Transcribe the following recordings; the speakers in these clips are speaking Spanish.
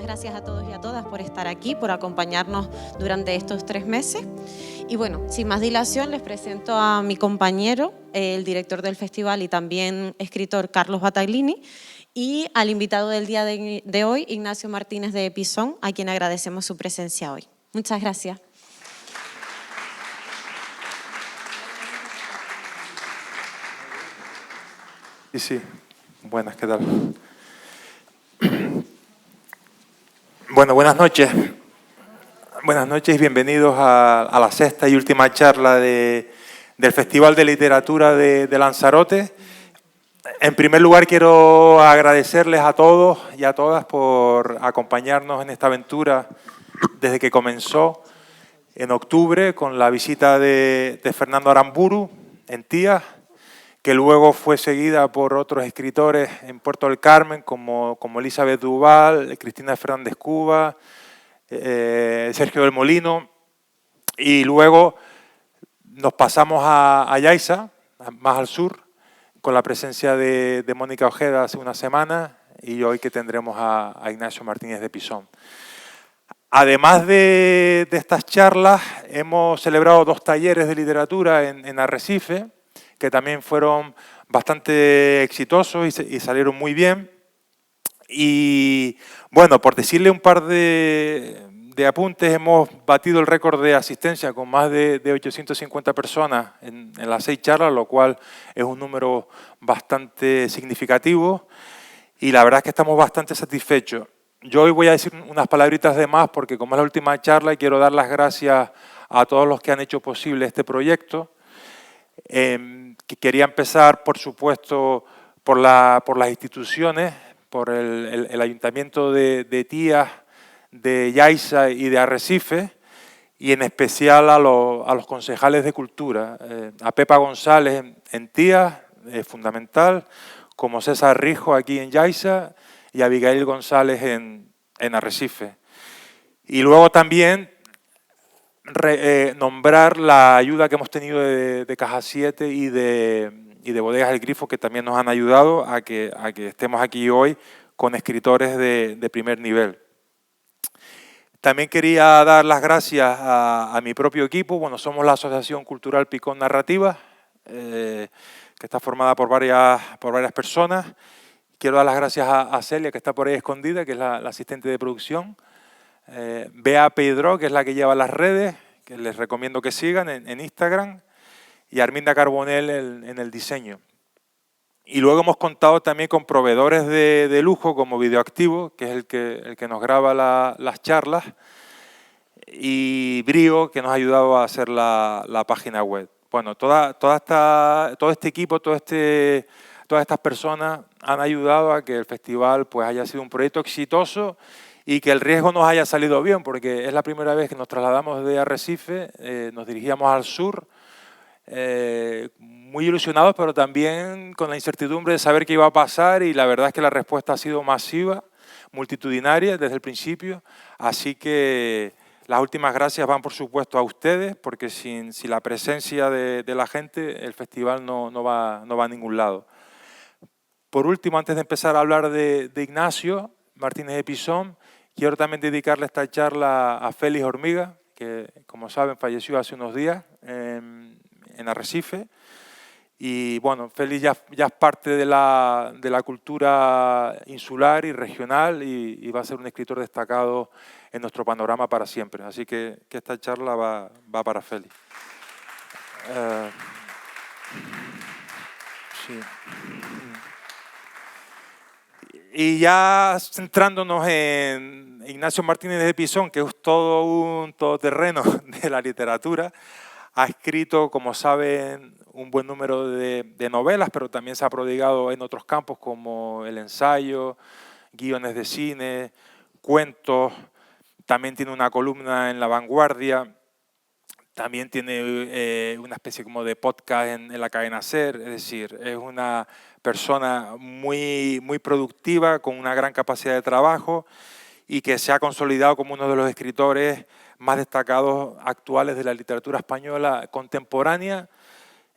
gracias a todos y a todas por estar aquí, por acompañarnos durante estos 3 meses. Y bueno, sin más dilación, les presento a mi compañero, el director del festival y también escritor Carlos Battaglini, y al invitado del día de hoy, Ignacio Martínez de Epizón, a quien agradecemos su presencia hoy. Muchas gracias. Sí. Buenas, ¿qué tal? Bueno, buenas noches. Buenas noches y bienvenidos a la sexta y última charla del Festival de Literatura de Lanzarote. En primer lugar, quiero agradecerles a todos y a todas por acompañarnos en esta aventura desde que comenzó en octubre con la visita de Fernando Aramburu en Tías, que luego fue seguida por otros escritores en Puerto del Carmen, como Elizabeth Duval, Cristina Fernández Cuba, Sergio del Molino, y luego nos pasamos a Yaiza, más al sur, con la presencia de Mónica Ojeda hace una semana, y hoy que tendremos a Ignacio Martínez de Epizón. Además de estas charlas, hemos celebrado 2 talleres de literatura en Arrecife, que también fueron bastante exitosos y salieron muy bien. Y bueno, por decirle un par de apuntes, hemos batido el récord de asistencia con más de 850 personas en las 6 charlas, lo cual es un número bastante significativo y la verdad es que estamos bastante satisfechos. Yo hoy voy a decir unas palabritas de más porque como es la última charla quiero dar las gracias a todos los que han hecho posible este proyecto. Que quería empezar, por supuesto, por las instituciones, por el Ayuntamiento de Tías, de Yaiza y de Arrecife, y en especial a los concejales de Cultura. A Pepa González en Tías, fundamental, como César Rijo aquí en Yaiza, y a Abigail González en Arrecife. Y luego también nombrar la ayuda que hemos tenido de Caja 7 y de Bodegas El Grifo, que también nos han ayudado a que estemos aquí hoy con escritores de primer nivel. También quería dar las gracias a mi propio equipo. Bueno, somos la Asociación Cultural Picón Narrativa, que está formada por varias personas. Quiero dar las gracias a Celia, que está por ahí escondida, que es la asistente de producción. Bea Pedro, que es la que lleva las redes, que les recomiendo que sigan en Instagram, y Arminda Carbonell en el diseño. Y luego hemos contado también con proveedores de lujo como Videoactivo, que es el que nos graba las charlas, y Brío, que nos ha ayudado a hacer la página web. Bueno, todo este equipo, todas estas personas han ayudado a que el festival pues, haya sido un proyecto exitoso y que el riesgo nos haya salido bien, porque es la primera vez que nos trasladamos de Arrecife, nos dirigíamos al sur, muy ilusionados, pero también con la incertidumbre de saber qué iba a pasar, y la verdad es que la respuesta ha sido masiva, multitudinaria desde el principio, así que las últimas gracias van por supuesto a ustedes, porque sin la presencia de la gente el festival no va a ningún lado. Por último, antes de empezar a hablar de Ignacio Martínez de Epizón, quiero también dedicarle esta charla a Félix Hormiga, que como saben falleció hace unos días en Arrecife. Y bueno, Félix ya es parte de la cultura insular y regional y va a ser un escritor destacado en nuestro panorama para siempre. Así que esta charla va para Félix. Sí. Y ya centrándonos en Ignacio Martínez de Epizón, que es todo un todoterreno de la literatura, ha escrito, como saben, un buen número de novelas, pero también se ha prodigado en otros campos como el ensayo, guiones de cine, cuentos, también tiene una columna en La Vanguardia, también tiene una especie como de podcast en la cadena SER, es decir, es una persona muy productiva, con una gran capacidad de trabajo y que se ha consolidado como uno de los escritores más destacados actuales de la literatura española contemporánea,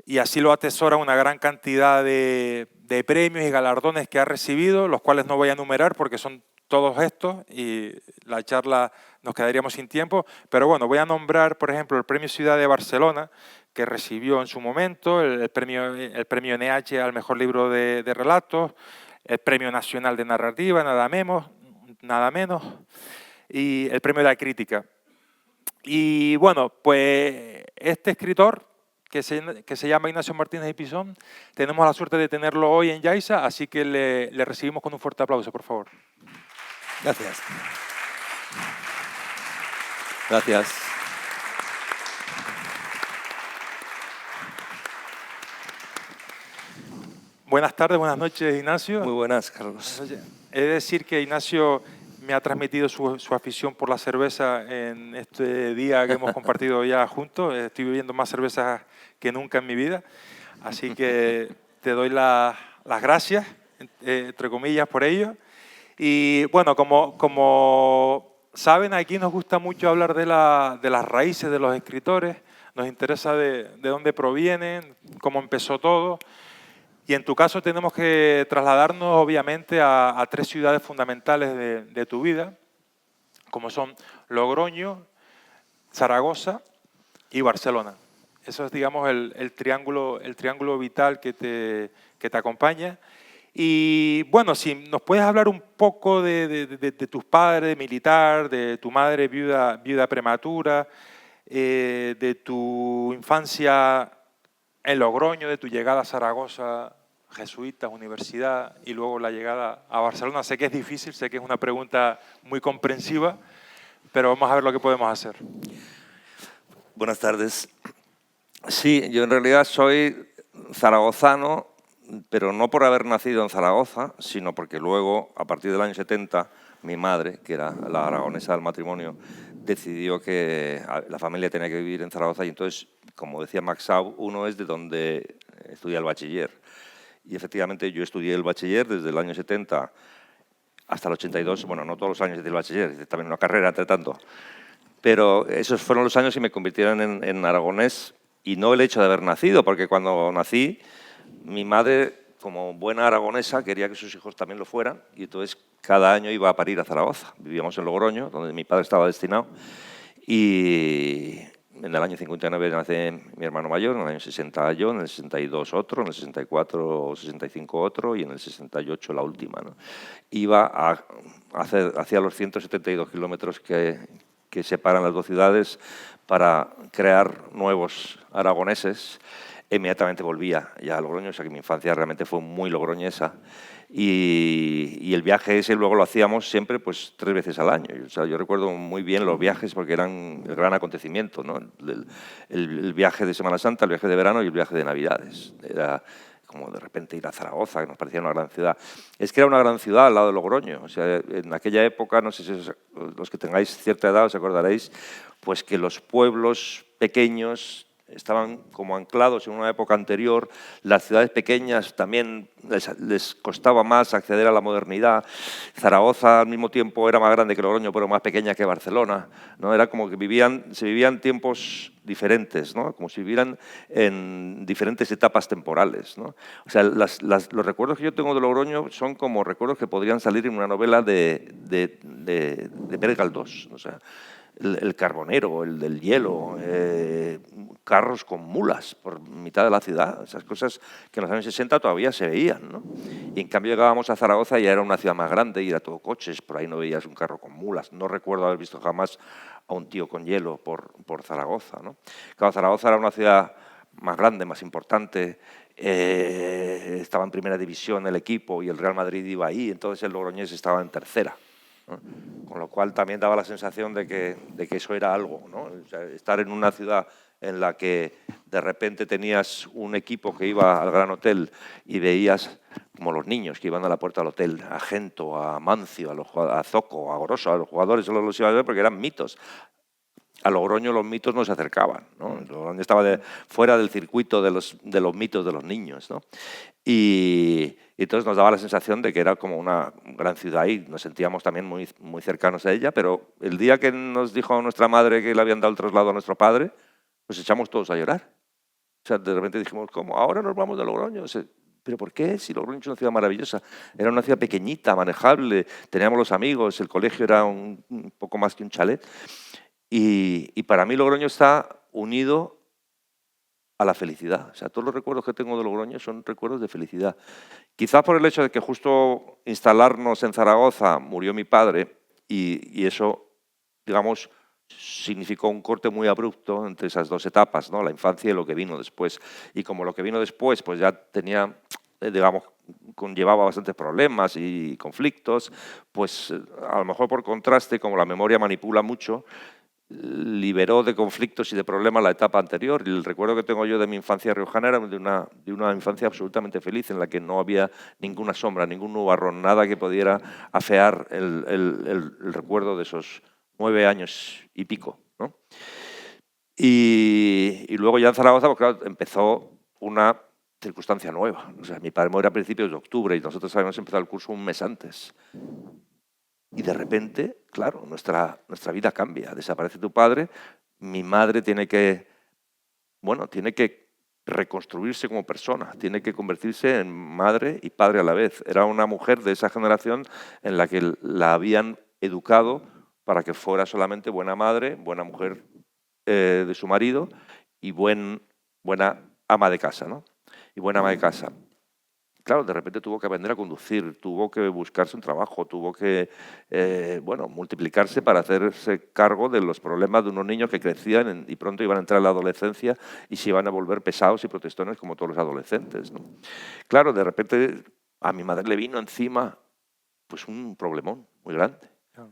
y así lo atesora una gran cantidad de premios y galardones que ha recibido, los cuales no voy a enumerar porque son todos estos y la charla nos quedaríamos sin tiempo, pero bueno, voy a nombrar, por ejemplo, el Premio Ciudad de Barcelona, que recibió en su momento, el premio NH al mejor libro de relatos, el Premio Nacional de Narrativa, nada menos, y el Premio de la Crítica. Y bueno, pues este escritor, que se llama Ignacio Martínez y Pisón, tenemos la suerte de tenerlo hoy en Yaiza, así que le recibimos con un fuerte aplauso, por favor. Gracias. Gracias. Buenas tardes, buenas noches, Ignacio. Muy buenas, Carlos. He de decir que Ignacio me ha transmitido su afición por la cerveza en este día que hemos compartido ya juntos. Estoy bebiendo más cervezas que nunca en mi vida, así que te doy las gracias, entre comillas, por ello. Y bueno, como saben, aquí nos gusta mucho hablar de las raíces de los escritores, nos interesa de dónde provienen, cómo empezó todo. Y en tu caso tenemos que trasladarnos, obviamente, a tres ciudades fundamentales de tu vida, como son Logroño, Zaragoza y Barcelona. Eso es, digamos, el triángulo vital que te acompaña. Y bueno, si nos puedes hablar un poco de tus padres, militar, de tu madre viuda prematura, de tu infancia en Logroño, de tu llegada a Zaragoza, jesuitas, universidad, y luego la llegada a Barcelona. Sé que es difícil, sé que es una pregunta muy comprensiva, pero vamos a ver lo que podemos hacer. Buenas tardes. Sí, yo en realidad soy zaragozano, pero no por haber nacido en Zaragoza, sino porque luego, a partir del año 70, mi madre, que era la aragonesa del matrimonio, decidió que la familia tenía que vivir en Zaragoza y entonces, como decía Max Sau, uno es de donde estudia el bachiller. Y efectivamente yo estudié el bachiller desde el año 70 hasta el 82, bueno, no todos los años del bachiller, hice también una carrera entre tanto, pero esos fueron los años que me convirtieron en aragonés, y no el hecho de haber nacido, porque cuando nací, mi madre, como buena aragonesa, quería que sus hijos también lo fueran, y entonces cada año iba a parir a Zaragoza. Vivíamos en Logroño, donde mi padre estaba destinado, y en el año 59 nace mi hermano mayor, en el año 60 yo, en el 62 otro, en el 64 o 65 otro, y en el 68 la última, ¿no? Iba hacia los 172 kilómetros que separan las dos ciudades para crear nuevos aragoneses. Inmediatamente volvía ya a Logroño, o sea que mi infancia realmente fue muy logroñesa, y el viaje ese luego lo hacíamos siempre pues 3 veces al año. O sea, yo recuerdo muy bien los viajes porque eran el gran acontecimiento, ¿no? El viaje de Semana Santa, el viaje de verano y el viaje de Navidades. Era como de repente ir a Zaragoza, que nos parecía una gran ciudad. Es que era una gran ciudad al lado de Logroño. O sea, en aquella época, no sé si los que tengáis cierta edad os acordaréis, pues que los pueblos pequeños estaban como anclados en una época anterior. Las ciudades pequeñas también les costaba más acceder a la modernidad. Zaragoza al mismo tiempo era más grande que Logroño, pero más pequeña que Barcelona, ¿no? Era como que se vivían tiempos diferentes, ¿no? Como si vivieran en diferentes etapas temporales, ¿no? O sea, los recuerdos que yo tengo de Logroño son como recuerdos que podrían salir en una novela de Pérez Galdós. O sea, el carbonero, el del hielo, carros con mulas por mitad de la ciudad, esas cosas que en los años 60 todavía se veían, ¿no? Y en cambio llegábamos a Zaragoza y ya era una ciudad más grande y era todo coches, por ahí no veías un carro con mulas. No recuerdo haber visto jamás a un tío con hielo por Zaragoza, ¿no? Claro, Zaragoza era una ciudad más grande, más importante, estaba en primera división el equipo y el Real Madrid iba ahí, entonces el Logroñés estaba en tercera, ¿no? Con lo cual también daba la sensación de que eso era algo, ¿no? O sea, estar en una ciudad en la que de repente tenías un equipo que iba al Gran Hotel y veías como los niños que iban a la puerta del hotel, a Gento, a Mancio, a Zoco, a Goroso, a los jugadores solo los iban a ver porque eran mitos. A Logroño los mitos no se acercaban, ¿no? Logroño estaba fuera del circuito de los mitos de los niños, ¿no? Y entonces nos daba la sensación de que era como una gran ciudad y nos sentíamos también muy, muy cercanos a ella, pero el día que nos dijo nuestra madre que le habían dado el traslado a nuestro padre, nos echamos todos a llorar. O sea, de repente dijimos, ¿cómo? ¿Ahora nos vamos de Logroño? ¿pero por qué? Si Logroño es una ciudad maravillosa. Era una ciudad pequeñita, manejable, teníamos los amigos, el colegio era un poco más que un chalet. Y para mí Logroño está unido a la felicidad. O sea, todos los recuerdos que tengo de Logroño son recuerdos de felicidad. Quizás por el hecho de que justo instalarnos en Zaragoza murió mi padre y eso, digamos, significó un corte muy abrupto entre esas dos etapas, ¿no? La infancia y lo que vino después. Y como lo que vino después pues ya tenía, digamos, conllevaba bastantes problemas y conflictos, pues a lo mejor por contraste, como la memoria manipula mucho, liberó de conflictos y de problemas la etapa anterior. Y el recuerdo que tengo yo de mi infancia riojana era de una infancia absolutamente feliz, en la que no había ninguna sombra, ningún nubarrón, nada que pudiera afear el recuerdo de esos 9 años y pico, ¿no? Y luego ya en Zaragoza, pues claro, empezó una circunstancia nueva. O sea, mi padre muere a principios de octubre y nosotros habíamos empezado el curso un mes antes. Y de repente, claro, nuestra vida cambia. Desaparece tu padre, mi madre tiene que reconstruirse como persona, tiene que convertirse en madre y padre a la vez. Era una mujer de esa generación en la que la habían educado para que fuera solamente buena madre, buena mujer de su marido y buena ama de casa, ¿no? Y buena ama de casa. Claro, de repente tuvo que aprender a conducir, tuvo que buscarse un trabajo, tuvo que multiplicarse para hacerse cargo de los problemas de unos niños que crecían y pronto iban a entrar en la adolescencia y se iban a volver pesados y protestones como todos los adolescentes, ¿no? Claro, de repente a mi madre le vino encima pues un problemón muy grande.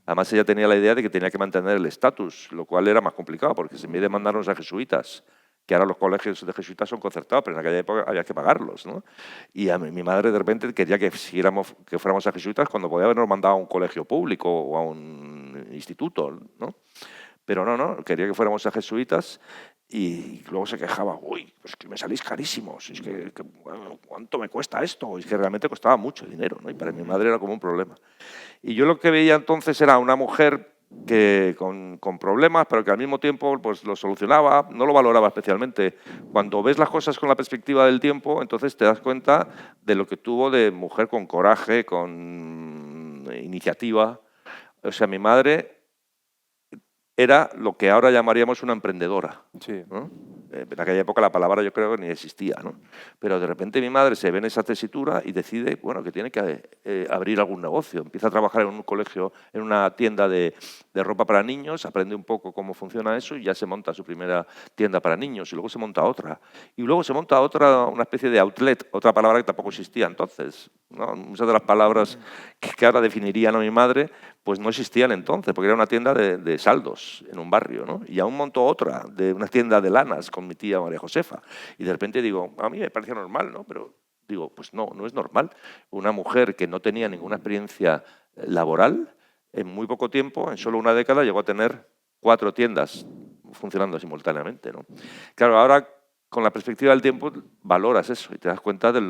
Además ella tenía la idea de que tenía que mantener el estatus, lo cual era más complicado porque se en vez de mandarnos a jesuitas, que ahora los colegios de jesuitas son concertados, pero en aquella época había que pagarlos, ¿no? Y a mi madre de repente quería que fuéramos a jesuitas cuando podía habernos mandado a un colegio público o a un instituto, ¿no? Pero no, quería que fuéramos a jesuitas y luego se quejaba, uy, pues que me salís carísimos, es que ¿cuánto me cuesta esto? Y es que realmente costaba mucho dinero, ¿no? Y para mi madre era como un problema. Y yo lo que veía entonces era una mujer que con problemas, pero que al mismo tiempo pues, lo solucionaba, no lo valoraba especialmente. Cuando ves las cosas con la perspectiva del tiempo, entonces te das cuenta de lo que tuvo de mujer con coraje, con iniciativa. O sea, mi madre era lo que ahora llamaríamos una emprendedora, Sí. ¿no? En aquella época la palabra yo creo que ni existía, ¿no? Pero de repente mi madre se ve en esa tesitura y decide, bueno, que tiene que abrir algún negocio. Empieza a trabajar en un colegio, en una tienda de ropa para niños, aprende un poco cómo funciona eso y ya se monta su primera tienda para niños y luego se monta otra. Y luego se monta otra, una especie de outlet, otra palabra que tampoco existía entonces, ¿no? Muchas de las palabras que ahora definirían a mi madre pues no existían entonces, porque era una tienda de saldos en un barrio, ¿no? Y aún montó otra, de una tienda de lanas con mi tía María Josefa. Y de repente digo, a mí me parecía normal, ¿no? Pero digo, pues no es normal. Una mujer que no tenía ninguna experiencia laboral, en muy poco tiempo, en solo una década, llegó a tener 4 tiendas funcionando simultáneamente, ¿no? Claro, ahora con la perspectiva del tiempo valoras eso y te das cuenta del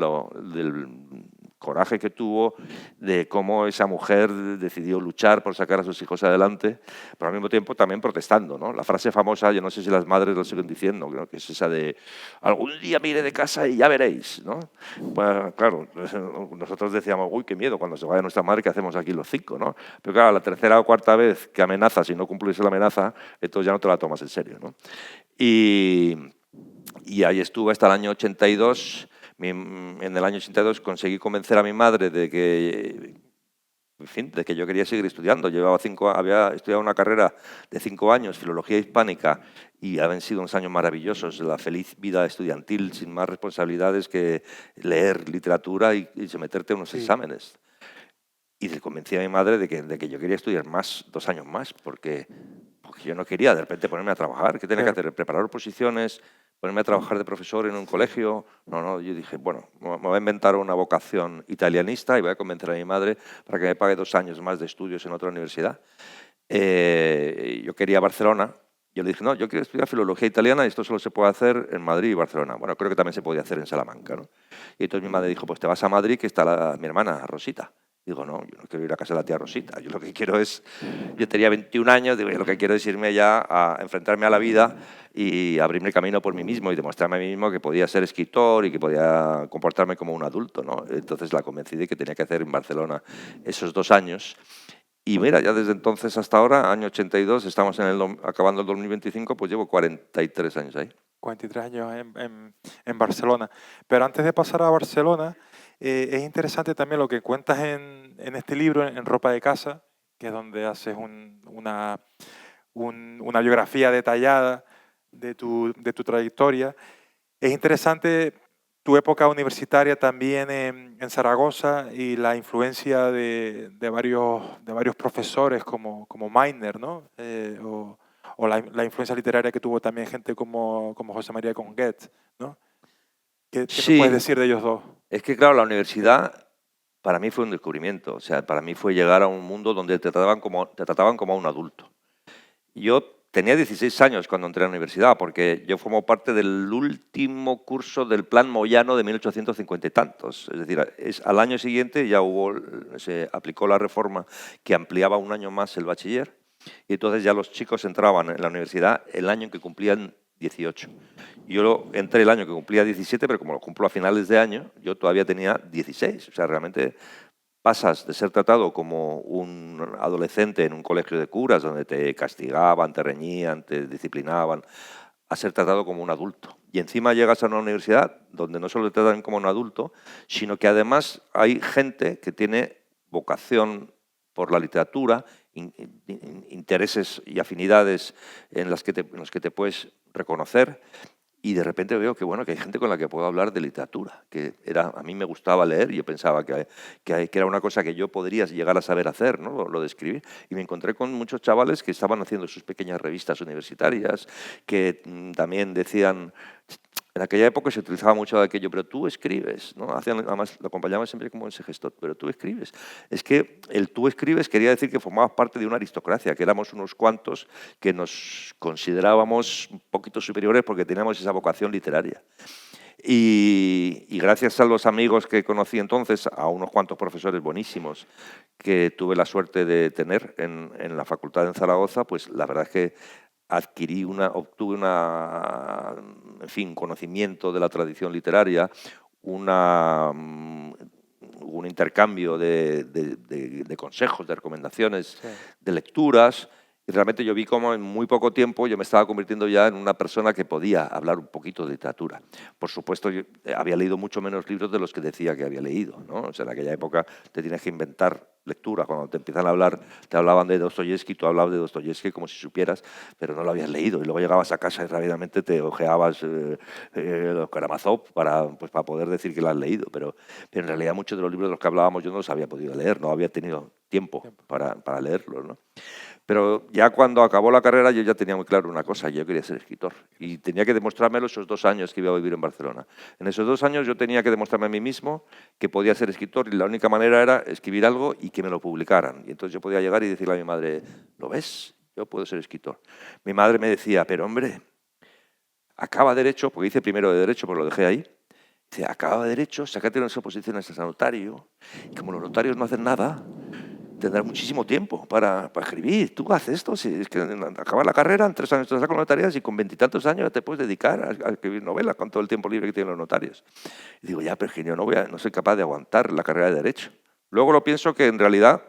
coraje que tuvo, de cómo esa mujer decidió luchar por sacar a sus hijos adelante, pero al mismo tiempo también protestando, ¿no? La frase famosa, yo no sé si las madres lo siguen diciendo, creo que es esa de algún día me iré de casa y ya veréis, ¿no? Bueno, claro, nosotros decíamos, uy, qué miedo cuando se vaya nuestra madre, ¿qué hacemos aquí los 5, ¿no? Pero claro, la tercera o cuarta vez que amenazas y no cumplirse la amenaza, entonces ya no te la tomas en serio, ¿no? Y ahí estuve hasta el año 82. En el año 82 conseguí convencer a mi madre de que yo quería seguir estudiando. Había estudiado una carrera de 5 años, filología hispánica, y habían sido unos años maravillosos, la feliz vida estudiantil, sin más responsabilidades que leer literatura y someterte a unos exámenes. Y le convencí a mi madre de que yo quería estudiar 2 años más, porque yo no quería de repente ponerme a trabajar. ¿Qué tenía que hacer? Preparar oposiciones, ponerme a trabajar de profesor en un colegio. No, yo dije, bueno, me voy a inventar una vocación italianista y voy a convencer a mi madre para que me pague 2 años más de estudios en otra universidad. Yo quería Barcelona. Yo le dije, no, yo quiero estudiar filología italiana y esto solo se puede hacer en Madrid y Barcelona. Bueno, creo que también se podía hacer en Salamanca, ¿no? Y entonces mi madre dijo, pues te vas a Madrid, que está mi hermana, Rosita. Digo, no, yo no quiero ir a casa de la tía Rosita, yo lo que quiero es, yo tenía 21 años, digo, yo lo que quiero es irme ya a enfrentarme a la vida y abrirme camino por mí mismo y demostrarme a mí mismo que podía ser escritor y que podía comportarme como un adulto, ¿no? Entonces la convencí de que tenía que hacer en Barcelona esos 2 años. Y mira, ya desde entonces hasta ahora, año 82, estamos acabando el 2025, pues llevo 43 años ahí. 43 años en Barcelona. Pero antes de pasar a Barcelona, es interesante también lo que cuentas en este libro, en Ropa de Casa, que es donde haces una biografía detallada de tu trayectoria. Es interesante tu época universitaria también en Zaragoza y la influencia de varios profesores como Meiner, ¿no? O la influencia literaria que tuvo también gente como José María Conguet, ¿no? ¿Qué me puedes Sí, decir de ellos dos? es que claro, la universidad para mí fue un descubrimiento. O sea, para mí fue llegar a un mundo donde te trataban como a un adulto. Yo tenía 16 años cuando entré a la universidad, porque yo formo parte del último curso del Plan Moyano de 1850 y tantos. Es decir, al año siguiente ya se aplicó la reforma que ampliaba un año más el bachiller, y entonces ya los chicos entraban en la universidad el año en que cumplían 18. Yo entré el año que cumplía 17, pero como lo cumplo a finales de año, yo todavía tenía 16. O sea, realmente pasas de ser tratado como un adolescente en un colegio de curas donde te castigaban, te reñían, te disciplinaban, a ser tratado como un adulto. Y encima llegas a una universidad donde no solo te tratan como un adulto, sino que además hay gente que tiene vocación por la literatura, intereses y afinidades en los que te puedes reconocer. Y de repente veo que, bueno, que hay gente con la que puedo hablar de literatura, a mí me gustaba leer y yo pensaba que era una cosa que yo podría llegar a saber hacer, ¿no? Lo de escribir. Y me encontré con muchos chavales que estaban haciendo sus pequeñas revistas universitarias, que también decían, en aquella época se utilizaba mucho aquello, pero tú escribes, ¿no? Además lo acompañaban siempre como ese gesto, pero tú escribes. Es que el tú escribes quería decir que formabas parte de una aristocracia, que éramos unos cuantos que nos considerábamos un poquito superiores porque teníamos esa vocación literaria. Y gracias a los amigos que conocí entonces, a unos cuantos profesores buenísimos que tuve la suerte de tener en la facultad en Zaragoza, pues la verdad es que obtuve en fin, conocimiento de la tradición literaria, un intercambio de consejos, de recomendaciones, Sí. de lecturas. Y realmente yo vi cómo en muy poco tiempo yo me estaba convirtiendo ya en una persona que podía hablar un poquito de literatura. Por supuesto, yo había leído mucho menos libros de los que decía que había leído, ¿no? O sea, en aquella época te tienes que inventar lectura. Cuando te empiezan a hablar, te hablaban de Dostoyevsky, tú hablabas de Dostoyevsky como si supieras, pero no lo habías leído. Y luego llegabas a casa y rápidamente te ojeabas los Karamazov para poder decir que lo has leído. Pero en realidad muchos de los libros de los que hablábamos yo no los había podido leer, no había tenido tiempo para leerlos, ¿no? Pero ya cuando acabó la carrera yo ya tenía muy claro una cosa, yo quería ser escritor y tenía que demostrármelo esos 2 años que iba a vivir en Barcelona. En esos 2 años yo tenía que demostrarme a mí mismo que podía ser escritor y la única manera era escribir algo y que me lo publicaran. Y entonces yo podía llegar y decirle a mi madre, ¿lo ves? Yo puedo ser escritor. Mi madre me decía, pero hombre, acaba Derecho, porque hice primero de Derecho, pero lo dejé ahí. Dice, acaba Derecho, sácate unas oposiciones a notario. Y como los notarios no hacen nada, tendrás muchísimo tiempo para escribir. Tú haces esto, si es que acabas la carrera, en 3 años te sacas con notarías y con 20 y tantos años te puedes dedicar a escribir novelas con todo el tiempo libre que tienen los notarios. Y digo, ya, pero es que yo no soy capaz de aguantar la carrera de Derecho. Luego lo pienso que en realidad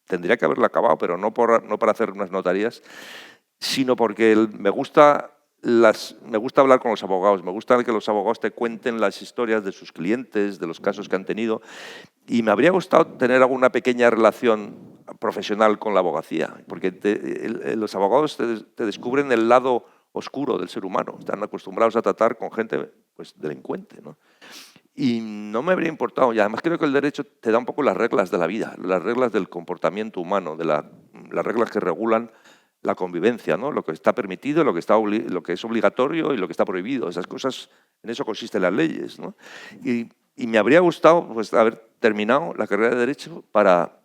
tendría que haberla acabado, pero no para hacer unas notarías, sino porque me gusta hablar con los abogados, me gusta que los abogados te cuenten las historias de sus clientes, de los casos que han tenido, y me habría gustado tener alguna pequeña relación profesional con la abogacía, porque los abogados te descubren el lado oscuro del ser humano, están acostumbrados a tratar con gente pues, delincuente, ¿no? Y no me habría importado, y además creo que el derecho te da un poco las reglas de la vida, las reglas del comportamiento humano, las reglas que regulan la convivencia, ¿no? Lo que está permitido, lo que es obligatorio y lo que está prohibido. Esas cosas, en eso consisten las leyes, ¿no? Y me habría gustado pues, haber terminado la carrera de Derecho para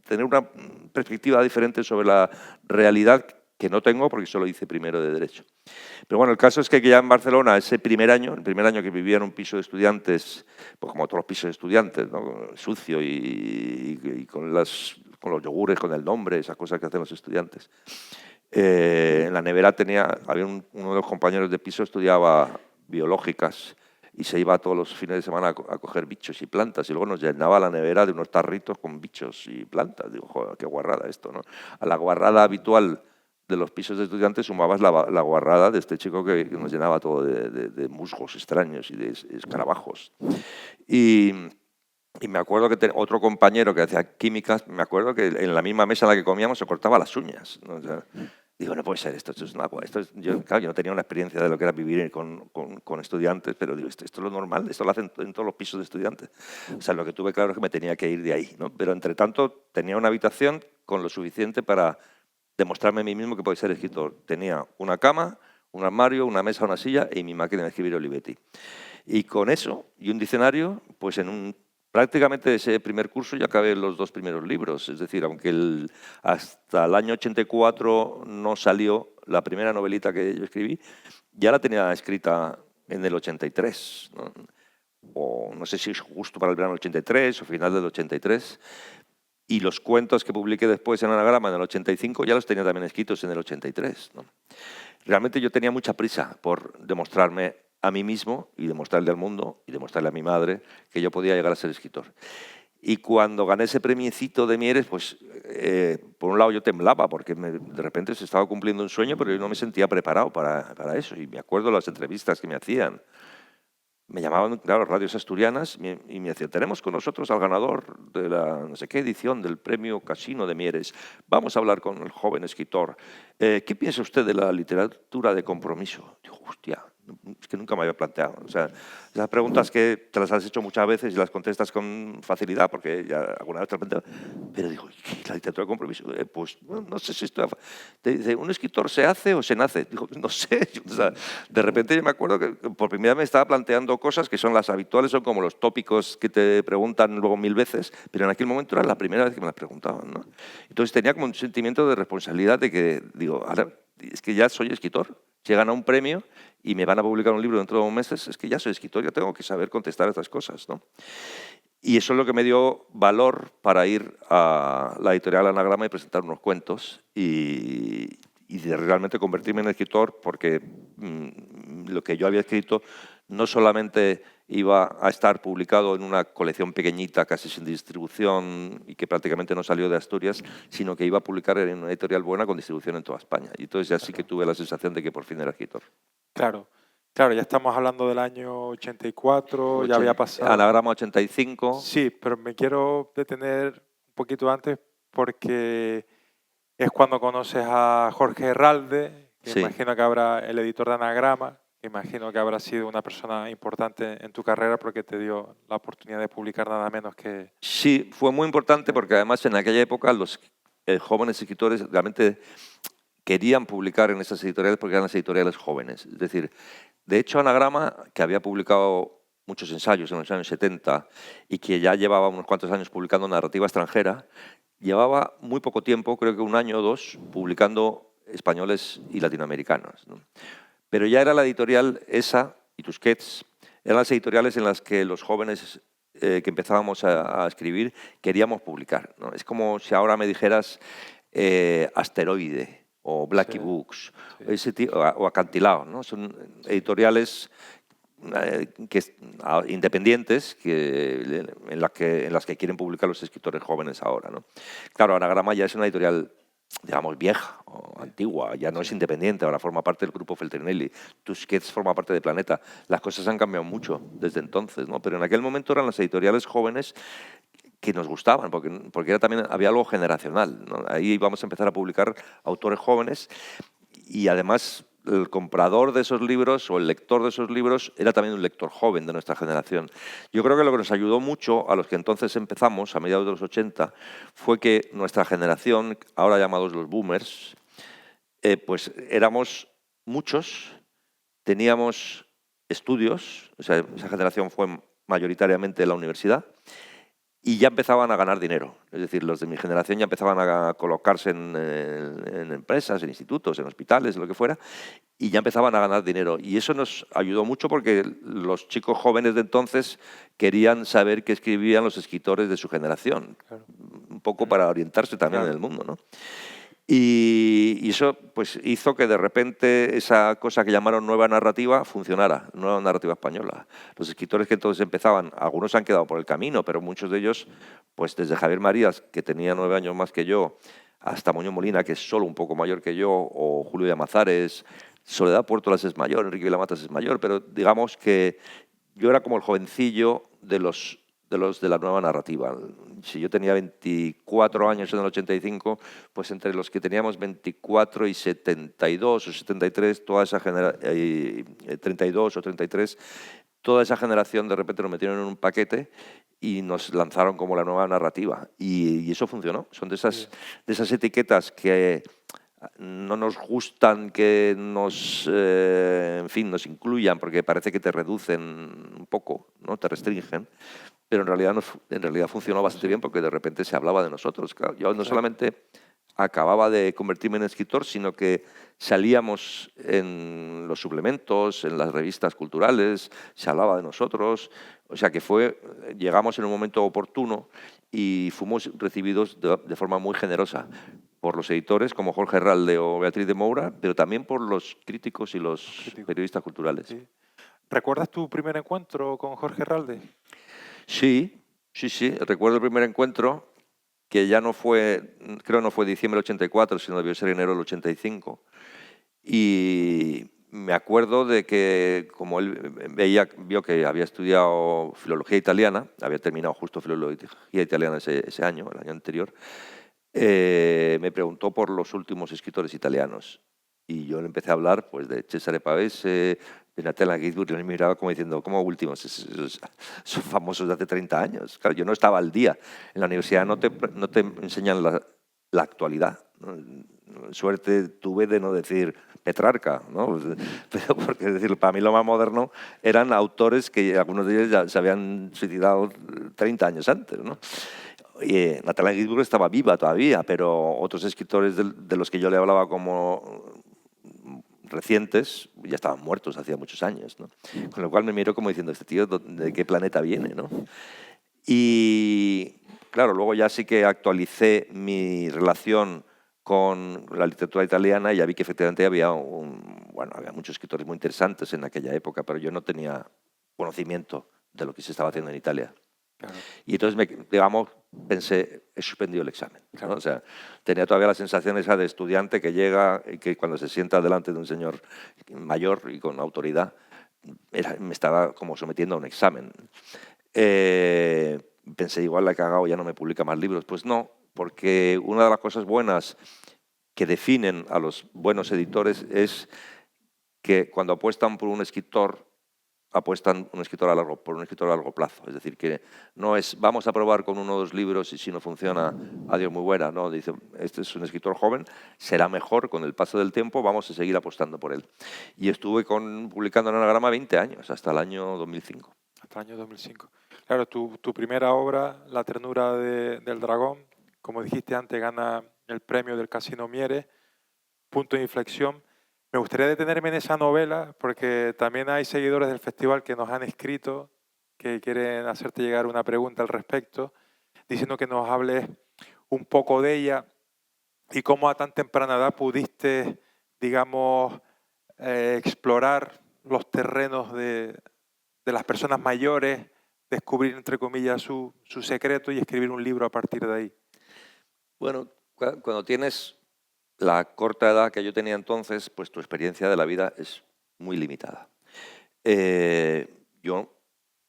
tener una perspectiva diferente sobre la realidad que no tengo porque solo hice primero de Derecho. Pero bueno, el caso es que ya en Barcelona, ese primer año, el primer año que vivía en un piso de estudiantes, pues como todos los pisos de estudiantes, ¿no? Sucio y con los yogures, con el nombre, esas cosas que hacen los estudiantes. En la nevera había uno de los compañeros de piso estudiaba biológicas y se iba todos los fines de semana a coger bichos y plantas y luego nos llenaba la nevera de unos tarritos con bichos y plantas. Digo, joder, qué guarrada esto, ¿no? A la guarrada habitual de los pisos de estudiantes sumabas la guarrada de este chico que nos llenaba todo de musgos extraños y de escarabajos. Y me acuerdo que otro compañero que hacía químicas, me acuerdo que en la misma mesa en la que comíamos se cortaba las uñas, ¿no? O sea, digo, no puede ser, esto es una... Yo no tenía una experiencia de lo que era vivir con estudiantes, pero digo, esto es lo normal, esto lo hacen en todos los pisos de estudiantes. O sea, lo que tuve claro es que me tenía que ir de ahí, ¿no? Pero entre tanto tenía una habitación con lo suficiente para demostrarme a mí mismo que podía ser escritor. Tenía una cama, un armario, una mesa, una silla y mi máquina de escribir Olivetti. Y con eso y un diccionario, pues prácticamente de ese primer curso ya acabé los 2 primeros libros. Es decir, aunque hasta el año 84 no salió la primera novelita que yo escribí, ya la tenía escrita en el 83, ¿no? O no sé si es justo para el verano del 83 o final del 83. Y los cuentos que publiqué después en Anagrama en el 85 ya los tenía también escritos en el 83, ¿no? Realmente yo tenía mucha prisa por demostrarme a mí mismo y demostrarle al mundo y demostrarle a mi madre que yo podía llegar a ser escritor. Y cuando gané ese premiecito de Mieres, pues por un lado yo temblaba porque de repente se estaba cumpliendo un sueño, pero yo no me sentía preparado para eso. Y me acuerdo de las entrevistas que me hacían. Me llamaban, claro, radios asturianas y me decían, tenemos con nosotros al ganador de la no sé qué edición del premio Casino de Mieres. Vamos a hablar con el joven escritor. ¿Qué piensa usted de la literatura de compromiso? Digo, hostia, es que nunca me había planteado. O sea, esas preguntas que te las has hecho muchas veces y las contestas con facilidad, porque ya alguna vez te las planteado. Pero digo, ¿qué la literatura de compromiso? Pues no sé si estoy... Te dice, ¿un escritor se hace o se nace? Digo, no sé. O sea, de repente yo me acuerdo que por primera vez me estaba planteando cosas que son las habituales, son como los tópicos que te preguntan luego 1000 veces, pero en aquel momento era la primera vez que me las preguntaban, ¿no? Entonces tenía como un sentimiento de responsabilidad de que, digo, ahora es que ya soy escritor, si he ganado un premio y me van a publicar un libro dentro de 2 meses, es que ya soy escritor, ya tengo que saber contestar a estas cosas, ¿no? Y eso es lo que me dio valor para ir a la editorial Anagrama y presentar unos cuentos y de realmente convertirme en escritor, porque lo que yo había escrito no solamente iba a estar publicado en una colección pequeñita, casi sin distribución y que prácticamente no salió de Asturias, sino que iba a publicar en una editorial buena con distribución en toda España. Y entonces ya sí que tuve la sensación de que por fin era escritor. Claro, claro, ya estamos hablando del año 84, ya había pasado... Anagrama 85. Sí, pero me quiero detener un poquito antes porque es cuando conoces a Jorge Herralde, que Sí. imagino que habrá el editor de Anagrama, que imagino que habrá sido una persona importante en tu carrera porque te dio la oportunidad de publicar nada menos que... Sí, fue muy importante porque además en aquella época los jóvenes escritores realmente querían publicar en esas editoriales porque eran las editoriales jóvenes. Es decir, de hecho Anagrama, que había publicado muchos ensayos en los años 70 y que ya llevaba unos cuantos años publicando narrativa extranjera, llevaba muy poco tiempo, creo que 1 año o 2, publicando españoles y latinoamericanos, ¿no? Pero ya era la editorial esa y Tusquets, eran las editoriales en las que los jóvenes que empezábamos a escribir queríamos publicar, ¿no? Es como si ahora me dijeras Asteroide o Blackie Books, sí. O Acantilado, ¿no? Son editoriales independientes en las que quieren publicar los escritores jóvenes ahora, ¿no? Claro, Anagrama ya es una editorial, digamos, vieja o antigua, ya no es independiente, ahora forma parte del grupo Feltrinelli. Tusquets forma parte de Planeta. Las cosas han cambiado mucho desde entonces, ¿no? Pero en aquel momento eran las editoriales jóvenes que nos gustaban, porque era también, había algo generacional, ¿no? Ahí íbamos a empezar a publicar autores jóvenes y además el comprador de esos libros o el lector de esos libros era también un lector joven de nuestra generación. Yo creo que lo que nos ayudó mucho a los que entonces empezamos, a mediados de los 80, fue que nuestra generación, ahora llamados los boomers, pues éramos muchos, teníamos estudios, o sea, esa generación fue mayoritariamente en la universidad, y ya empezaban a ganar dinero. Es decir, los de mi generación ya empezaban a colocarse en empresas, en institutos, en hospitales, lo que fuera, y ya empezaban a ganar dinero. Y eso nos ayudó mucho porque los chicos jóvenes de entonces querían saber qué escribían los escritores de su generación, claro, un poco para orientarse también, claro, en el mundo, ¿no? Y eso pues hizo que de repente esa cosa que llamaron nueva narrativa funcionara, nueva narrativa española. Los escritores que entonces empezaban, algunos han quedado por el camino, pero muchos de ellos, pues desde Javier Marías, que tenía 9 años más que yo, hasta Muñoz Molina, que es solo un poco mayor que yo, o Julio de Amazares, Soledad Puertolas es mayor, Enrique Vilamatas es mayor, pero digamos que yo era como el jovencillo de la nueva narrativa. Si yo tenía 24 años en el 85, pues entre los que teníamos 24 y 72 o 73, toda esa 32 o 33, toda esa generación de repente nos metieron en un paquete y nos lanzaron como la nueva narrativa. Y eso funcionó. Son de esas etiquetas que no nos gustan que nos, en fin, nos incluyan porque parece que te reducen un poco, ¿no? Te restringen, pero en realidad funcionó bastante bien porque de repente se hablaba de nosotros. Claro, yo no solamente acababa de convertirme en escritor, sino que salíamos en los suplementos, en las revistas culturales, se hablaba de nosotros, o sea que llegamos en un momento oportuno y fuimos recibidos de forma muy generosa por los editores como Jorge Herralde o Beatriz de Moura, pero también por los críticos y los periodistas culturales. Sí. ¿Recuerdas tu primer encuentro con Jorge Herralde? Sí. Recuerdo el primer encuentro, que ya no fue, creo no fue diciembre del 84, sino debió ser enero del 85. Y me acuerdo de que, como él vio que había estudiado filología italiana, había terminado justo filología italiana ese año, el año anterior, me preguntó por los últimos escritores italianos. Y yo le empecé a hablar pues, de Cesare Pavese, de Natella Ginsburg, y él me miraba como diciendo, ¿cómo últimos? Son famosos de hace 30 años. Claro, yo no estaba al día. En la universidad no te enseñan la actualidad, ¿no? Suerte tuve de no decir Petrarca, ¿no? Pero porque, es decir, para mí lo más moderno eran autores que algunos de ellos ya se habían suicidado 30 años antes, ¿no? Natella Ginsburg estaba viva todavía, pero otros escritores de los que yo le hablaba como recientes ya estaban muertos hacía muchos años, ¿no? Con lo cual me miro como diciendo, este tío, ¿de qué planeta viene, no? Y claro, luego ya sí que actualicé mi relación con la literatura italiana y ya vi que efectivamente había muchos escritores muy interesantes en aquella época, pero yo no tenía conocimiento de lo que se estaba haciendo en Italia. Claro. Y entonces, pensé, he suspendido el examen, ¿no? Claro. O sea, tenía todavía la sensación esa de estudiante que llega y que cuando se sienta delante de un señor mayor y con autoridad, me estaba como sometiendo a un examen. Pensé, igual la he cagado, ya no me publica más libros. Pues no, porque una de las cosas buenas que definen a los buenos editores es que cuando apuestan por un escritor, apuestan por un escritor a largo plazo. Es decir, que no es vamos a probar con 1 o 2 libros y si no funciona, adiós, muy buena. No, dice, este es un escritor joven, será mejor con el paso del tiempo, vamos a seguir apostando por él. Y estuve publicando en Anagrama 20 años, hasta el año 2005. Hasta el año 2005. Claro, tu primera obra, La ternura del dragón, como dijiste antes, gana el premio del Casino Miere, punto de inflexión. Me gustaría detenerme en esa novela porque también hay seguidores del festival que nos han escrito, que quieren hacerte llegar una pregunta al respecto, diciendo que nos hables un poco de ella y cómo a tan temprana edad pudiste, digamos, explorar los terrenos de las personas mayores, descubrir, entre comillas, su secreto y escribir un libro a partir de ahí. Bueno, cuando tienes la corta edad que yo tenía entonces, pues tu experiencia de la vida es muy limitada. Yo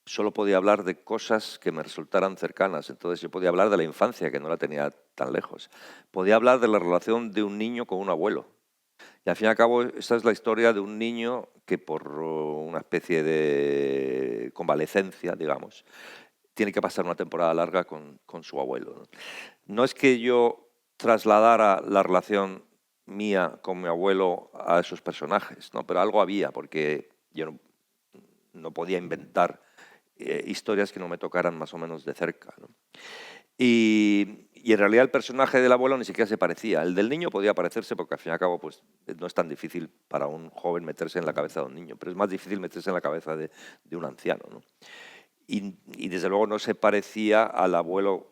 solo podía hablar de cosas que me resultaran cercanas, entonces yo podía hablar de la infancia, que no la tenía tan lejos. Podía hablar de la relación de un niño con un abuelo. Y al fin y al cabo, esta es la historia de un niño que por una especie de convalecencia, digamos, tiene que pasar una temporada larga con su abuelo, ¿no? No es que yo trasladara la relación mía con mi abuelo a esos personajes, ¿no? Pero algo había, porque yo no podía inventar historias que no me tocaran más o menos de cerca, ¿no? Y en realidad el personaje del abuelo ni siquiera se parecía. El del niño podía parecerse porque al fin y al cabo pues, no es tan difícil para un joven meterse en la cabeza de un niño, pero es más difícil meterse en la cabeza de un anciano, ¿no? Y desde luego no se parecía al abuelo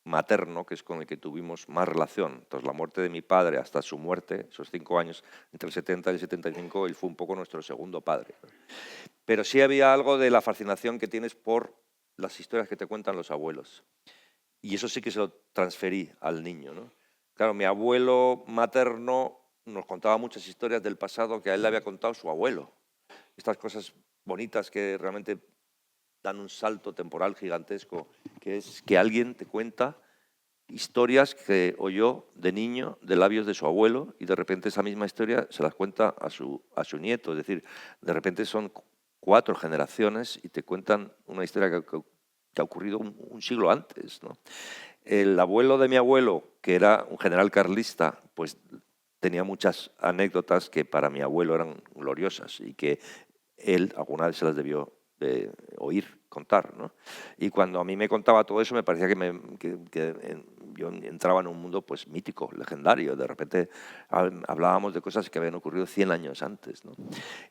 materno, que es con el que tuvimos más relación. Tras la muerte de mi padre hasta su muerte, esos 5 años, entre el 70 y el 75, él fue un poco nuestro segundo padre, ¿no? Pero sí había algo de la fascinación que tienes por las historias que te cuentan los abuelos. Y eso sí que se lo transferí al niño, ¿no? Claro, mi abuelo materno nos contaba muchas historias del pasado que a él le había contado su abuelo. Estas cosas bonitas que realmente dan un salto temporal gigantesco, que es que alguien te cuenta historias que oyó de niño de labios de su abuelo y de repente esa misma historia se las cuenta a su nieto. Es decir, de repente son 4 generaciones y te cuentan una historia que ha ocurrido un siglo antes, ¿no? El abuelo de mi abuelo, que era un general carlista, pues tenía muchas anécdotas que para mi abuelo eran gloriosas y que él alguna vez se las debió oír contar, ¿no? Y cuando a mí me contaba todo eso me parecía que yo entraba en un mundo pues mítico, legendario. De repente hablábamos de cosas que habían ocurrido 100 años antes, ¿no?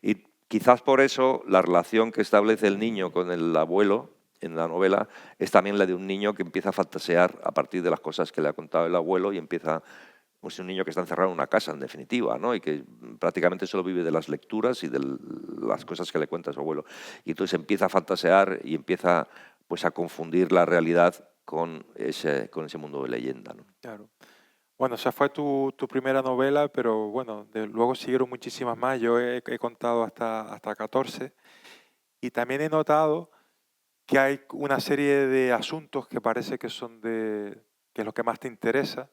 Y quizás por eso la relación que establece el niño con el abuelo en la novela es también la de un niño que empieza a fantasear a partir de las cosas que le ha contado el abuelo y empieza, pues un niño que está encerrado en una casa, en definitiva, ¿no? Y que prácticamente solo vive de las lecturas y de las cosas que le cuenta su abuelo. Y entonces empieza a fantasear y empieza pues, a confundir la realidad con ese mundo de leyenda, ¿no? Claro. Bueno, esa fue tu primera novela, pero bueno, luego siguieron muchísimas más. Yo he contado hasta 14 y también he notado que hay una serie de asuntos que parece que son que es lo que más te interesa.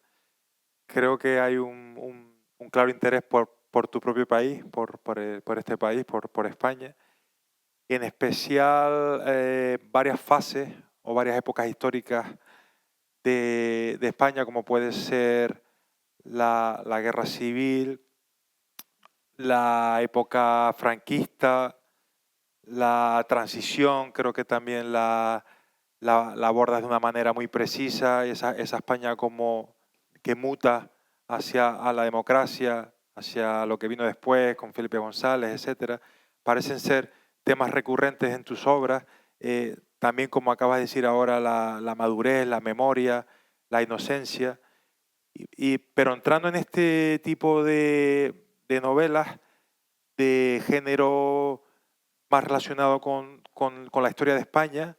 Creo que hay un claro interés por tu propio país, por este país, por España. En especial varias fases o varias épocas históricas de España, como puede ser la guerra civil, la época franquista, la transición, creo que también la abordas de una manera muy precisa, esa España como que muta hacia la democracia, hacia lo que vino después con Felipe González, etcétera. Parecen ser temas recurrentes en tus obras, también como acabas de decir ahora, la madurez, la memoria, la inocencia. Pero entrando en este tipo de novelas de género más relacionado con la historia de España,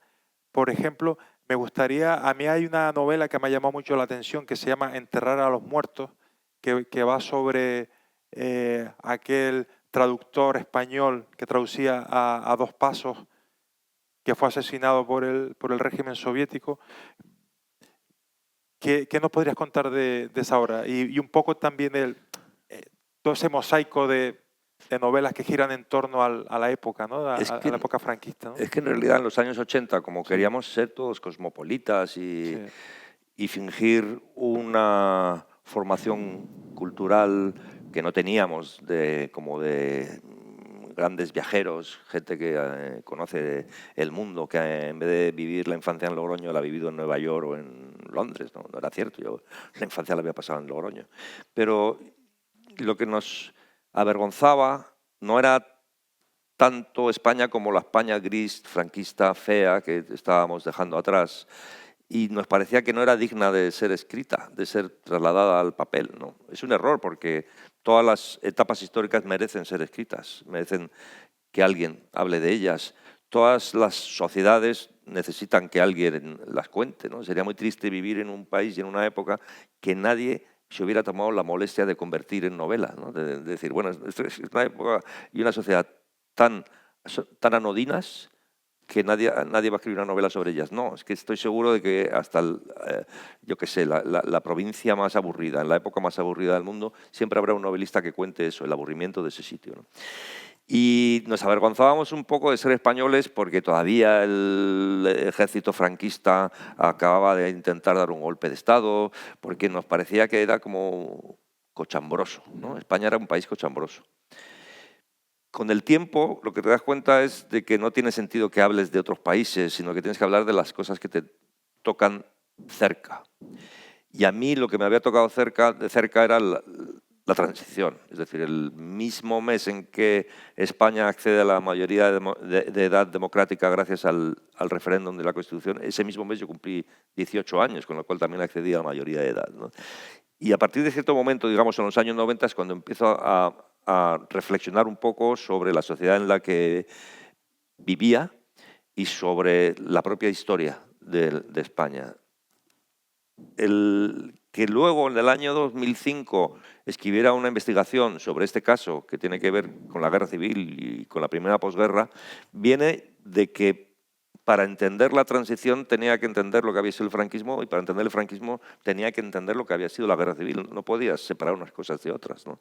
por ejemplo, a mí hay una novela que me ha llamado mucho la atención que se llama Enterrar a los muertos, que va sobre aquel traductor español que traducía a Dos Pasos, que fue asesinado por el régimen soviético. ¿Qué nos podrías contar de esa obra? Y un poco también todo ese mosaico de novelas que giran en torno a la época, ¿no? a la época franquista, ¿no? Es que en realidad en los años 80, como queríamos ser todos cosmopolitas y fingir una formación cultural que no teníamos, como de grandes viajeros, gente que conoce el mundo, que en vez de vivir la infancia en Logroño la ha vivido en Nueva York o en Londres, ¿no? No era cierto, yo la infancia la había pasado en Logroño. Pero lo que nos avergonzaba no era tanto España como la España gris, franquista, fea, que estábamos dejando atrás. Y nos parecía que no era digna de ser escrita, de ser trasladada al papel, ¿no? Es un error porque todas las etapas históricas merecen ser escritas, merecen que alguien hable de ellas. Todas las sociedades necesitan que alguien las cuente, ¿no? Sería muy triste vivir en un país y en una época que nadie se hubiera tomado la molestia de convertir en novela, ¿no? De decir, bueno, esto es una época y una sociedad tan anodinas que nadie va a escribir una novela sobre ellas. No, es que estoy seguro de que hasta, yo qué sé, la provincia más aburrida, en la época más aburrida del mundo, siempre habrá un novelista que cuente eso, el aburrimiento de ese sitio, ¿no? Y nos avergonzábamos un poco de ser españoles porque todavía el ejército franquista acababa de intentar dar un golpe de Estado, porque nos parecía que era como cochambroso, ¿no? España era un país cochambroso. con el tiempo lo que te das cuenta es de que no tiene sentido que hables de otros países, sino que tienes que hablar de las cosas que te tocan cerca. Y a mí lo que me había tocado de cerca era la transición. Es decir, el mismo mes en que España accede a la mayoría de edad democrática gracias al referéndum de la Constitución, ese mismo mes yo cumplí 18 años, con lo cual también accedí a la mayoría de edad, ¿no? Y a partir de cierto momento, digamos en los años 90, es cuando empiezo a reflexionar un poco sobre la sociedad en la que vivía y sobre la propia historia de España. El que luego, en el año 2005, escribiera una investigación sobre este caso, que tiene que ver con la guerra civil y con la primera posguerra, viene de que para entender la transición tenía que entender lo que había sido el franquismo, y para entender el franquismo tenía que entender lo que había sido la guerra civil. No podías separar unas cosas de otras, ¿no?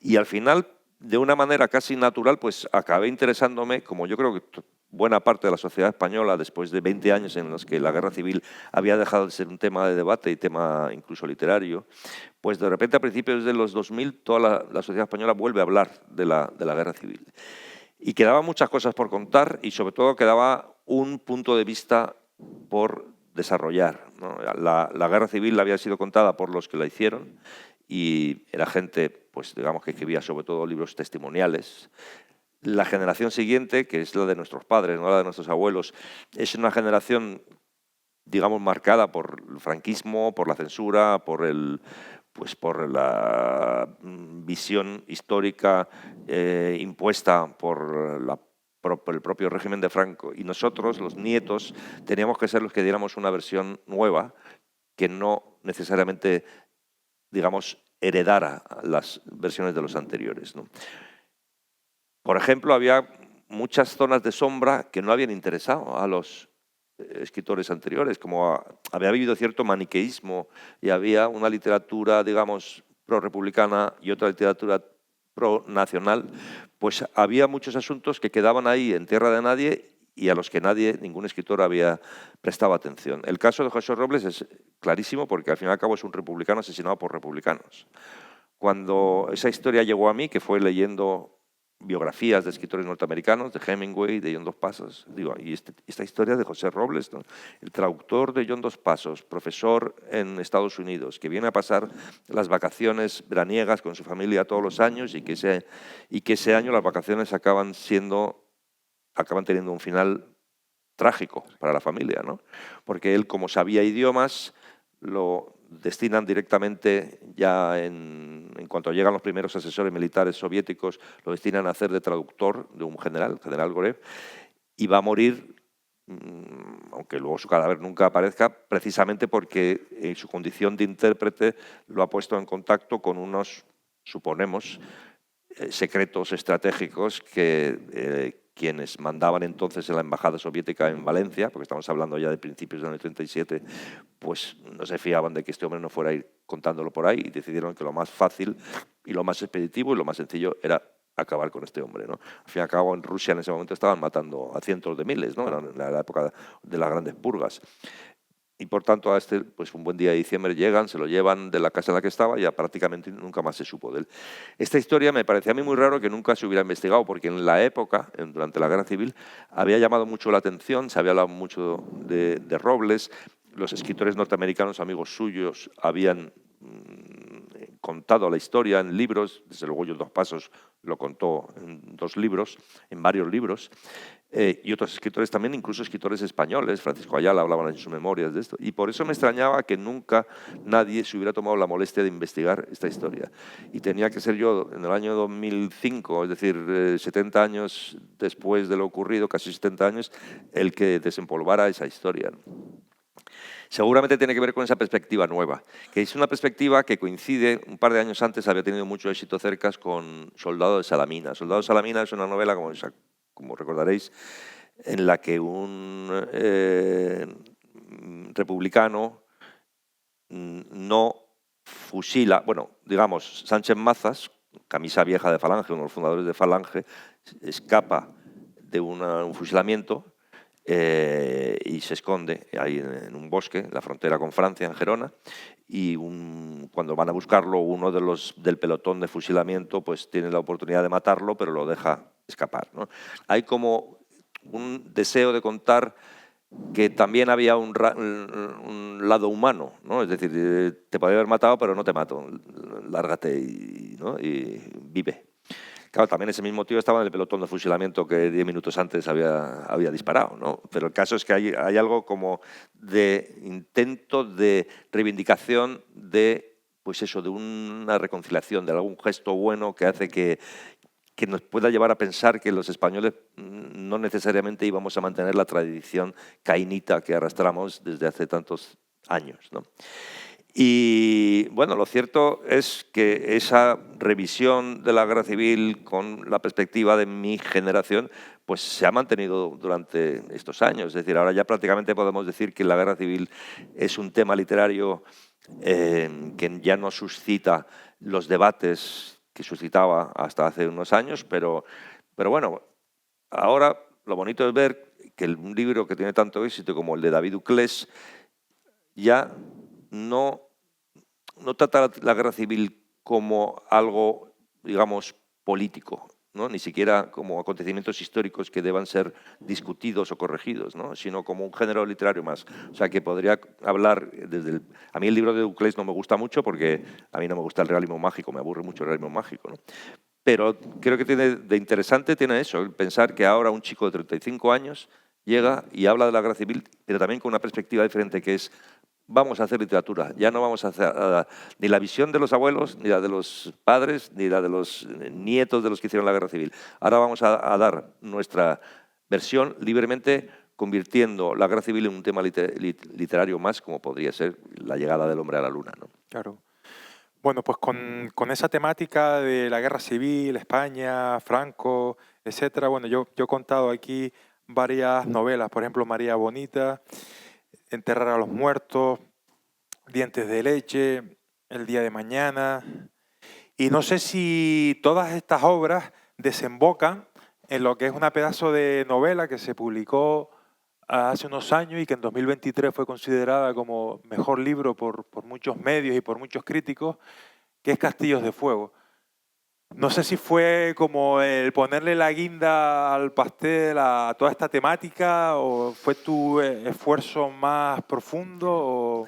Y al final, de una manera casi natural, pues acabé interesándome, como yo creo que buena parte de la sociedad española, después de 20 años en los que la guerra civil había dejado de ser un tema de debate y tema incluso literario, pues de repente a principios de los 2000 toda la sociedad española vuelve a hablar de la guerra civil. Y quedaban muchas cosas por contar y sobre todo quedaba un punto de vista por desarrollar, ¿no? La guerra civil había sido contada por los que la hicieron y era gente, pues digamos, que escribía sobre todo libros testimoniales. La generación siguiente, que es la de nuestros padres, no la de nuestros abuelos, es una generación, digamos, marcada por el franquismo, por la censura, por la visión histórica impuesta por el propio régimen de Franco. Y nosotros, los nietos, teníamos que ser los que diéramos una versión nueva que no necesariamente, digamos, heredara las versiones de los anteriores, ¿no? Por ejemplo, había muchas zonas de sombra que no habían interesado a los escritores anteriores, como había habido cierto maniqueísmo y había una literatura, digamos, pro-republicana y otra literatura pro-nacional, pues había muchos asuntos que quedaban ahí en tierra de nadie y a los que ningún escritor había prestado atención. El caso de José Robles es clarísimo porque al fin y al cabo es un republicano asesinado por republicanos. Cuando esa historia llegó a mí, que fue leyendo biografías de escritores norteamericanos, de Hemingway, de John Dos Passos, digo, y esta historia de José Robles, ¿no? El traductor de John Dos Passos, profesor en Estados Unidos, que viene a pasar las vacaciones veraniegas con su familia todos los años y que ese año las vacaciones acaban teniendo un final trágico para la familia, ¿no? Porque él, como sabía idiomas, lo destinan directamente ya en cuanto llegan los primeros asesores militares soviéticos, lo destinan a hacer de traductor de un general Gorev, y va a morir, aunque luego su cadáver nunca aparezca, precisamente porque su condición de intérprete lo ha puesto en contacto con unos, suponemos, secretos estratégicos que quienes mandaban entonces en la embajada soviética en Valencia, porque estamos hablando ya de principios del año 37, pues no se fiaban de que este hombre no fuera a ir contándolo por ahí y decidieron que lo más fácil y lo más expeditivo y lo más sencillo era acabar con este hombre, ¿no? Al fin y al cabo, en Rusia en ese momento estaban matando a cientos de miles, ¿no? Era en la época de las grandes purgas. Y por tanto, pues un buen día de diciembre llegan, se lo llevan de la casa en la que estaba y ya prácticamente nunca más se supo de él. Esta historia me parecía a mí muy raro que nunca se hubiera investigado, porque en la época, durante la Guerra Civil, había llamado mucho la atención, se había hablado mucho de Robles, los escritores norteamericanos, amigos suyos, habían contado la historia en libros, desde luego John Dos Passos lo contó en varios libros, y otros escritores también, incluso escritores españoles, Francisco Ayala hablaba en sus memorias de esto, y por eso me extrañaba que nunca nadie se hubiera tomado la molestia de investigar esta historia. Y tenía que ser yo, en el año 2005, es decir, 70 años después de lo ocurrido, casi 70 años, el que desempolvara esa historia. Seguramente tiene que ver con esa perspectiva nueva, que es una perspectiva que coincide, un par de años antes había tenido mucho éxito cercas con Soldado de Salamina. Soldado de Salamina es una novela, como recordaréis, en la que un republicano no fusila, digamos, Sánchez Mazas, camisa vieja de Falange, uno de los fundadores de Falange, escapa de un fusilamiento y se esconde ahí en un bosque, en la frontera con Francia, en Gerona, y cuando van a buscarlo, uno del pelotón de fusilamiento pues tiene la oportunidad de matarlo, pero lo deja escapar, ¿no? Hay como un deseo de contar que también había un lado humano, ¿no? Es decir, te podría haber matado, pero no te mato, lárgate ¿no? Y vive. Claro, también ese mismo tío estaba en el pelotón de fusilamiento que 10 minutos antes había disparado, ¿no? Pero el caso es que hay algo como de intento de reivindicación de, pues eso, de una reconciliación, de algún gesto bueno que hace que nos pueda llevar a pensar que los españoles no necesariamente íbamos a mantener la tradición cainita que arrastramos desde hace tantos años, ¿no? Y bueno, lo cierto es que esa revisión de la guerra civil con la perspectiva de mi generación pues se ha mantenido durante estos años. Es decir, ahora ya prácticamente podemos decir que la guerra civil es un tema literario que ya no suscita los debates que suscitaba hasta hace unos años, pero bueno, ahora lo bonito es ver que un libro que tiene tanto éxito como el de David Uclés ya no trata la guerra civil como algo, digamos, político, ¿no? Ni siquiera como acontecimientos históricos que deban ser discutidos o corregidos, ¿no? Sino como un género literario más. O sea, que podría hablar desde A mí el libro de Uclés no me gusta mucho porque a mí no me gusta el realismo mágico, me aburre mucho el realismo mágico, ¿no? Pero creo que tiene de interesante tiene eso, el pensar que ahora un chico de 35 años llega y habla de la guerra civil, pero también con una perspectiva diferente, que es vamos a hacer literatura, ya no vamos a hacer ni la visión de los abuelos, ni la de los padres, ni la de los nietos de los que hicieron la guerra civil. Ahora vamos a dar nuestra versión libremente, convirtiendo la guerra civil en un tema literario más, como podría ser la llegada del hombre a la luna, ¿no? Claro. Bueno, pues con esa temática de la guerra civil, España, Franco, etcétera, bueno, yo he contado aquí varias novelas, por ejemplo, María Bonita, Enterrar a los muertos, Dientes de leche, El día de mañana. Y no sé si todas estas obras desembocan en lo que es una pedazo de novela que se publicó hace unos años y que en 2023 fue considerada como mejor libro por muchos medios y por muchos críticos, que es Castillos de Fuego. No sé si fue como el ponerle la guinda al pastel a toda esta temática o fue tu esfuerzo más profundo o...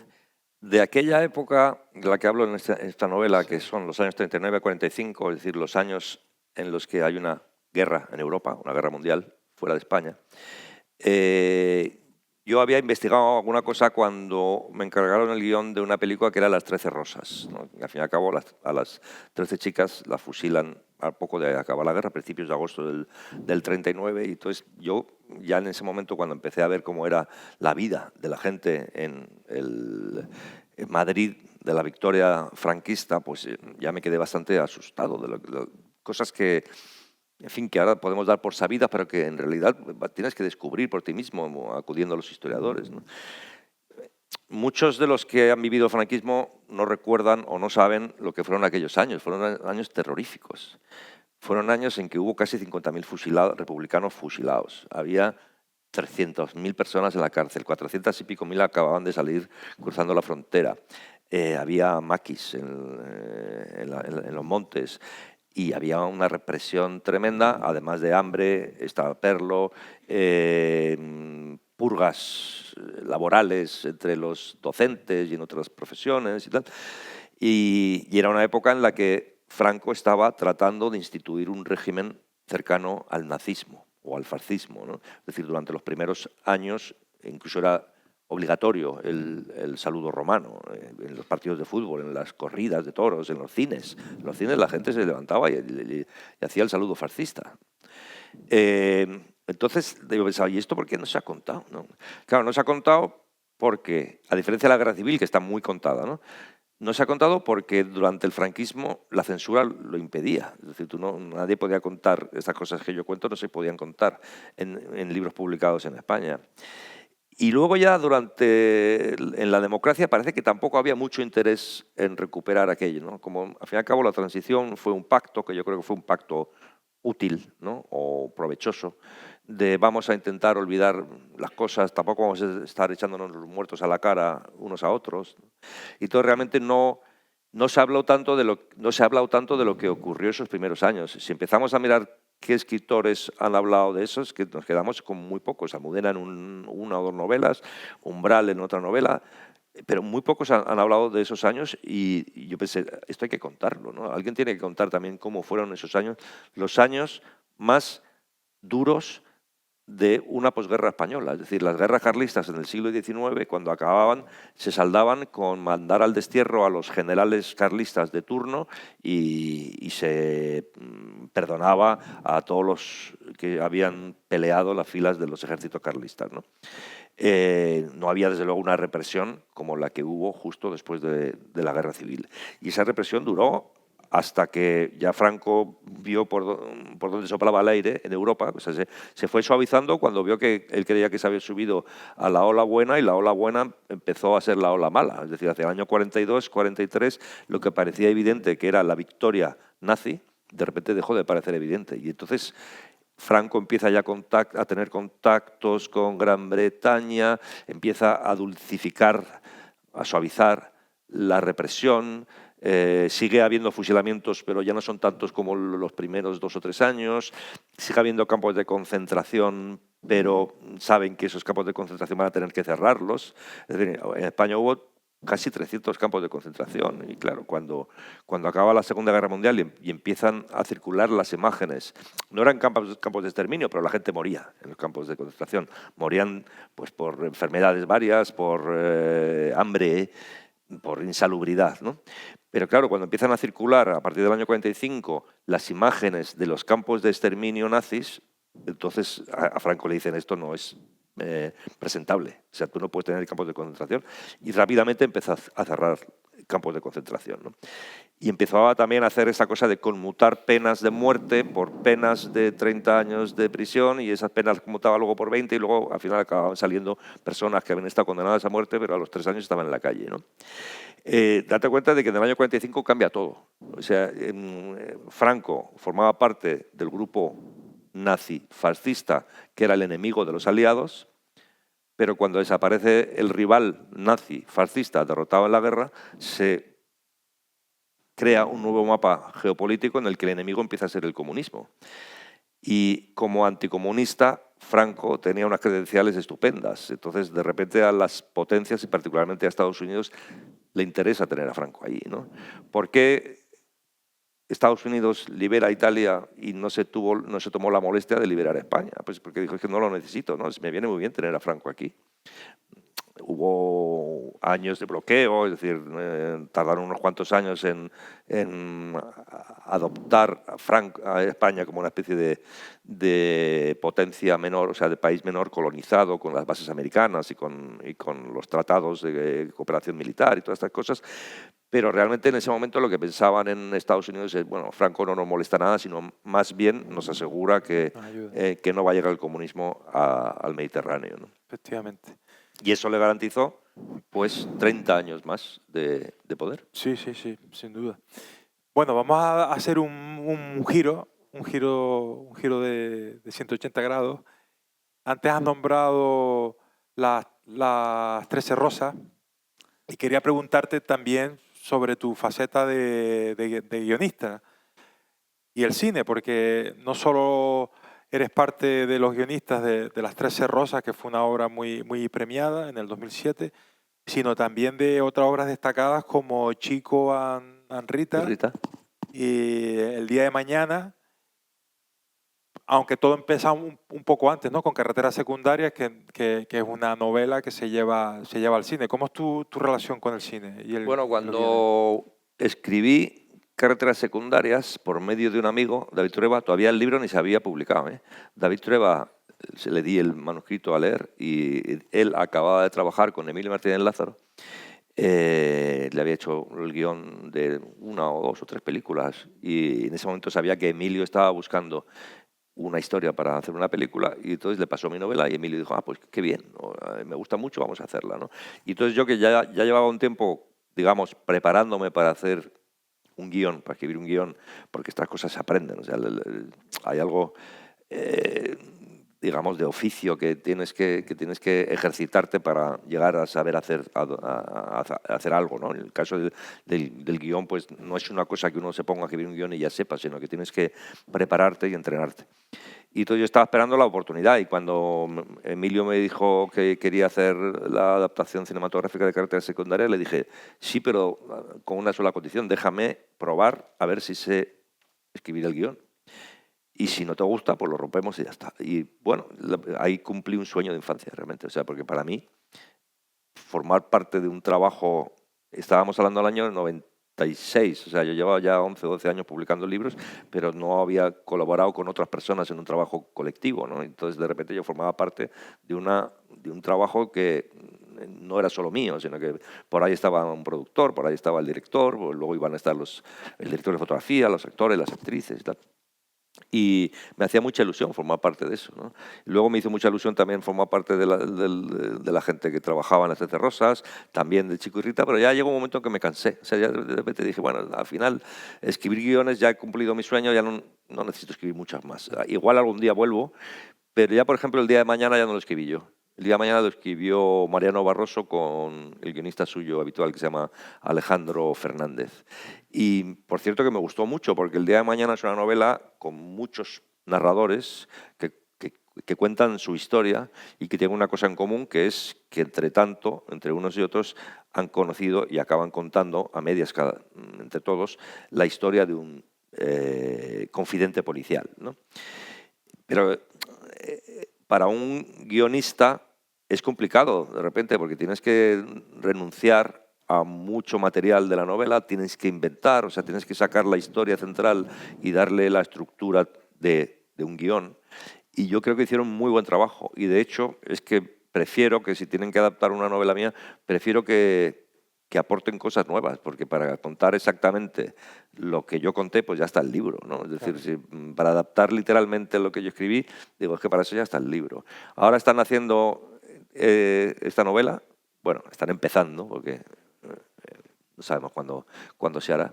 De aquella época de la que hablo en esta novela, que son los años 39 a 45, es decir, los años en los que hay una guerra en Europa, una guerra mundial fuera de España, yo había investigado alguna cosa cuando me encargaron el guión de una película que era Las 13 Rosas, ¿no? Y al fin y al cabo a las 13 chicas las fusilan al poco de acabar la guerra, a principios de agosto del 39, y entonces yo ya en ese momento, cuando empecé a ver cómo era la vida de la gente en Madrid de la victoria franquista, pues ya me quedé bastante asustado de cosas que, en fin, que ahora podemos dar por sabidas, pero que en realidad tienes que descubrir por ti mismo, acudiendo a los historiadores, ¿no? Muchos de los que han vivido el franquismo no recuerdan o no saben lo que fueron aquellos años. Fueron años terroríficos. Fueron años en que hubo casi 50.000 republicanos fusilados. Había 300.000 personas en la cárcel, 400 y pico mil acababan de salir cruzando la frontera. Había maquis en los montes. Y había una represión tremenda, además de hambre, estaperlo, purgas laborales entre los docentes y en otras profesiones y tal. Y era una época en la que Franco estaba tratando de instituir un régimen cercano al nazismo o al fascismo, ¿no? Es decir, durante los primeros años incluso era obligatorio el saludo romano en los partidos de fútbol, en las corridas de toros, en los cines. En los cines la gente se levantaba y hacía el saludo fascista. Entonces yo pensaba, ¿y esto por qué no se ha contado? ¿No? Claro, no se ha contado porque, a diferencia de la guerra civil, que está muy contada, no se ha contado porque durante el franquismo la censura lo impedía. Es decir, nadie podía contar estas cosas que yo cuento, no se podían contar en libros publicados en España. Y luego ya en la democracia parece que tampoco había mucho interés en recuperar aquello, ¿no? Como al fin y al cabo la transición fue un pacto, que yo creo que fue un pacto útil, ¿no? O provechoso, de vamos a intentar olvidar las cosas, tampoco vamos a estar echándonos los muertos a la cara unos a otros. Y entonces realmente no se ha hablado tanto de lo que ocurrió esos primeros años. Si empezamos a mirar ¿qué escritores han hablado de eso? Es que nos quedamos con muy pocos. Almudena en una o dos novelas, Umbral en otra novela, pero muy pocos han hablado de esos años y yo pensé, esto hay que contarlo, ¿no? Alguien tiene que contar también cómo fueron esos años, los años más duros de una posguerra española. Es decir, las guerras carlistas en el siglo XIX, cuando acababan, se saldaban con mandar al destierro a los generales carlistas de turno y se perdonaba a todos los que habían peleado las filas de los ejércitos carlistas, ¿no? No había, desde luego, una represión como la que hubo justo después de la Guerra Civil. Y esa represión duró hasta que ya Franco vio por dónde soplaba el aire en Europa. O sea, se fue suavizando cuando vio que él creía que se había subido a la ola buena y la ola buena empezó a ser la ola mala. Es decir, hacia el año 42, 43, lo que parecía evidente que era la victoria nazi, de repente dejó de parecer evidente. Y entonces Franco empieza ya a tener contactos con Gran Bretaña, empieza a dulcificar, a suavizar la represión. Sigue habiendo fusilamientos, pero ya no son tantos como los primeros 2 o 3 años. Sigue habiendo campos de concentración, pero saben que esos campos de concentración van a tener que cerrarlos. Es decir, en España hubo casi 300 campos de concentración. Y claro, cuando acaba la Segunda Guerra Mundial y empiezan a circular las imágenes, no eran campos de exterminio, pero la gente moría en los campos de concentración. Morían pues, por enfermedades varias, por hambre, por insalubridad, ¿no? Pero claro, cuando empiezan a circular a partir del año 45 las imágenes de los campos de exterminio nazis, entonces a Franco le dicen esto no es presentable. O sea, tú no puedes tener campos de concentración. Y rápidamente empezó a cerrar campos de concentración, ¿no? Y empezaba también a hacer esa cosa de conmutar penas de muerte por penas de 30 años de prisión, y esas penas las conmutaba luego por 20 y luego al final acababan saliendo personas que habían estado condenadas a muerte pero a los 3 años estaban en la calle, ¿no? Date cuenta de que en el año 45 cambia todo. O sea, Franco formaba parte del grupo nazi fascista que era el enemigo de los aliados, pero cuando desaparece el rival nazi fascista derrotado en la guerra, se crea un nuevo mapa geopolítico en el que el enemigo empieza a ser el comunismo. Y como anticomunista, Franco tenía unas credenciales estupendas. Entonces, de repente, a las potencias, y particularmente a Estados Unidos, le interesa tener a Franco allí, ¿no? ¿Por qué Estados Unidos libera a Italia y no se tomó la molestia de liberar a España? Pues porque dijo, es que no lo necesito, ¿no? Me viene muy bien tener a Franco aquí. Hubo años de bloqueo, es decir, tardaron unos cuantos años en adoptar a España como una especie de potencia menor, o sea, de país menor colonizado con las bases americanas y con los tratados de cooperación militar y todas estas cosas. Pero realmente en ese momento lo que pensaban en Estados Unidos es, bueno, Franco no nos molesta nada, sino más bien nos asegura que no va a llegar el comunismo al Mediterráneo, ¿no? Efectivamente. Y eso le garantizó pues 30 años más de poder. Sí, sin duda. Bueno, vamos a hacer un giro de 180 grados. Antes has nombrado las 13 rosas y quería preguntarte también sobre tu faceta de guionista y el cine, porque no solo eres parte de los guionistas de Las 13 Rosas, que fue una obra muy premiada en el 2007, sino también de otras obras destacadas como Chico and Rita y El día de mañana, aunque todo empezó un poco antes, ¿no? Con Carreteras Secundarias, que es una novela que se lleva al cine. ¿Cómo es tu relación con el cine? Bueno, cuando escribí Carreteras Secundarias, por medio de un amigo, David Trueba, todavía el libro ni se había publicado, ¿eh? David Trueba, se le di el manuscrito a leer y él acababa de trabajar con Emilio Martínez Lázaro. Le había hecho el guión de 1 o 2 o 3 películas y en ese momento sabía que Emilio estaba buscando una historia para hacer una película y entonces le pasó mi novela y Emilio dijo, pues qué bien, me gusta mucho, vamos a hacerla, ¿no? Y entonces yo, que ya llevaba un tiempo, digamos, preparándome para hacer un guión, para escribir un guión, porque estas cosas se aprenden, o sea, hay algo digamos, de oficio que tienes que ejercitarte para llegar a saber hacer algo, ¿no? En el caso del guión, pues no es una cosa que uno se ponga a escribir un guión y ya sepa, sino que tienes que prepararte y entrenarte. Y entonces yo estaba esperando la oportunidad, y cuando Emilio me dijo que quería hacer la adaptación cinematográfica de Carretera Secundaria, le dije, sí, pero con una sola condición, déjame probar a ver si sé escribir el guión. Y si no te gusta, pues lo rompemos y ya está. Y bueno, ahí cumplí un sueño de infancia realmente. O sea, porque para mí, formar parte de un trabajo, estábamos hablando del año 96, o sea, yo llevaba ya 11 o 12 años publicando libros, pero no había colaborado con otras personas en un trabajo colectivo, ¿no? Entonces, de repente, yo formaba parte de un trabajo que no era solo mío, sino que por ahí estaba un productor, por ahí estaba el director, luego iban a estar el director de fotografía, los actores, las actrices y tal. Y me hacía mucha ilusión formar parte de eso, ¿no? Luego me hizo mucha ilusión también formar parte de la gente que trabajaba en las Trece Rosas, también de Chico y Rita, pero ya llegó un momento en que me cansé. O sea, ya de repente dije, bueno, al final escribir guiones, ya he cumplido mi sueño, ya no necesito escribir muchas más. Igual algún día vuelvo, pero ya, por ejemplo, el día de mañana ya no lo escribí yo. El día de mañana lo escribió Mariano Barroso con el guionista suyo habitual que se llama Alejandro Fernández. Y, por cierto, que me gustó mucho, porque el día de mañana es una novela con muchos narradores que cuentan su historia y que tienen una cosa en común, que es que, entre unos y otros, han conocido y acaban contando a medias entre todos la historia de un confidente policial, ¿no? Pero para un guionista es complicado de repente, porque tienes que renunciar a mucho material de la novela, tienes que inventar, o sea, tienes que sacar la historia central y darle la estructura de un guión. Y yo creo que hicieron muy buen trabajo. Y de hecho, es que prefiero que, si tienen que adaptar una novela mía, prefiero que aporten cosas nuevas, porque para contar exactamente lo que yo conté, pues ya está el libro, ¿no? Es decir, claro, para adaptar literalmente lo que yo escribí, digo, es que para eso ya está el libro. Ahora están haciendo esta novela, bueno, están empezando, porque no sabemos cuándo se hará.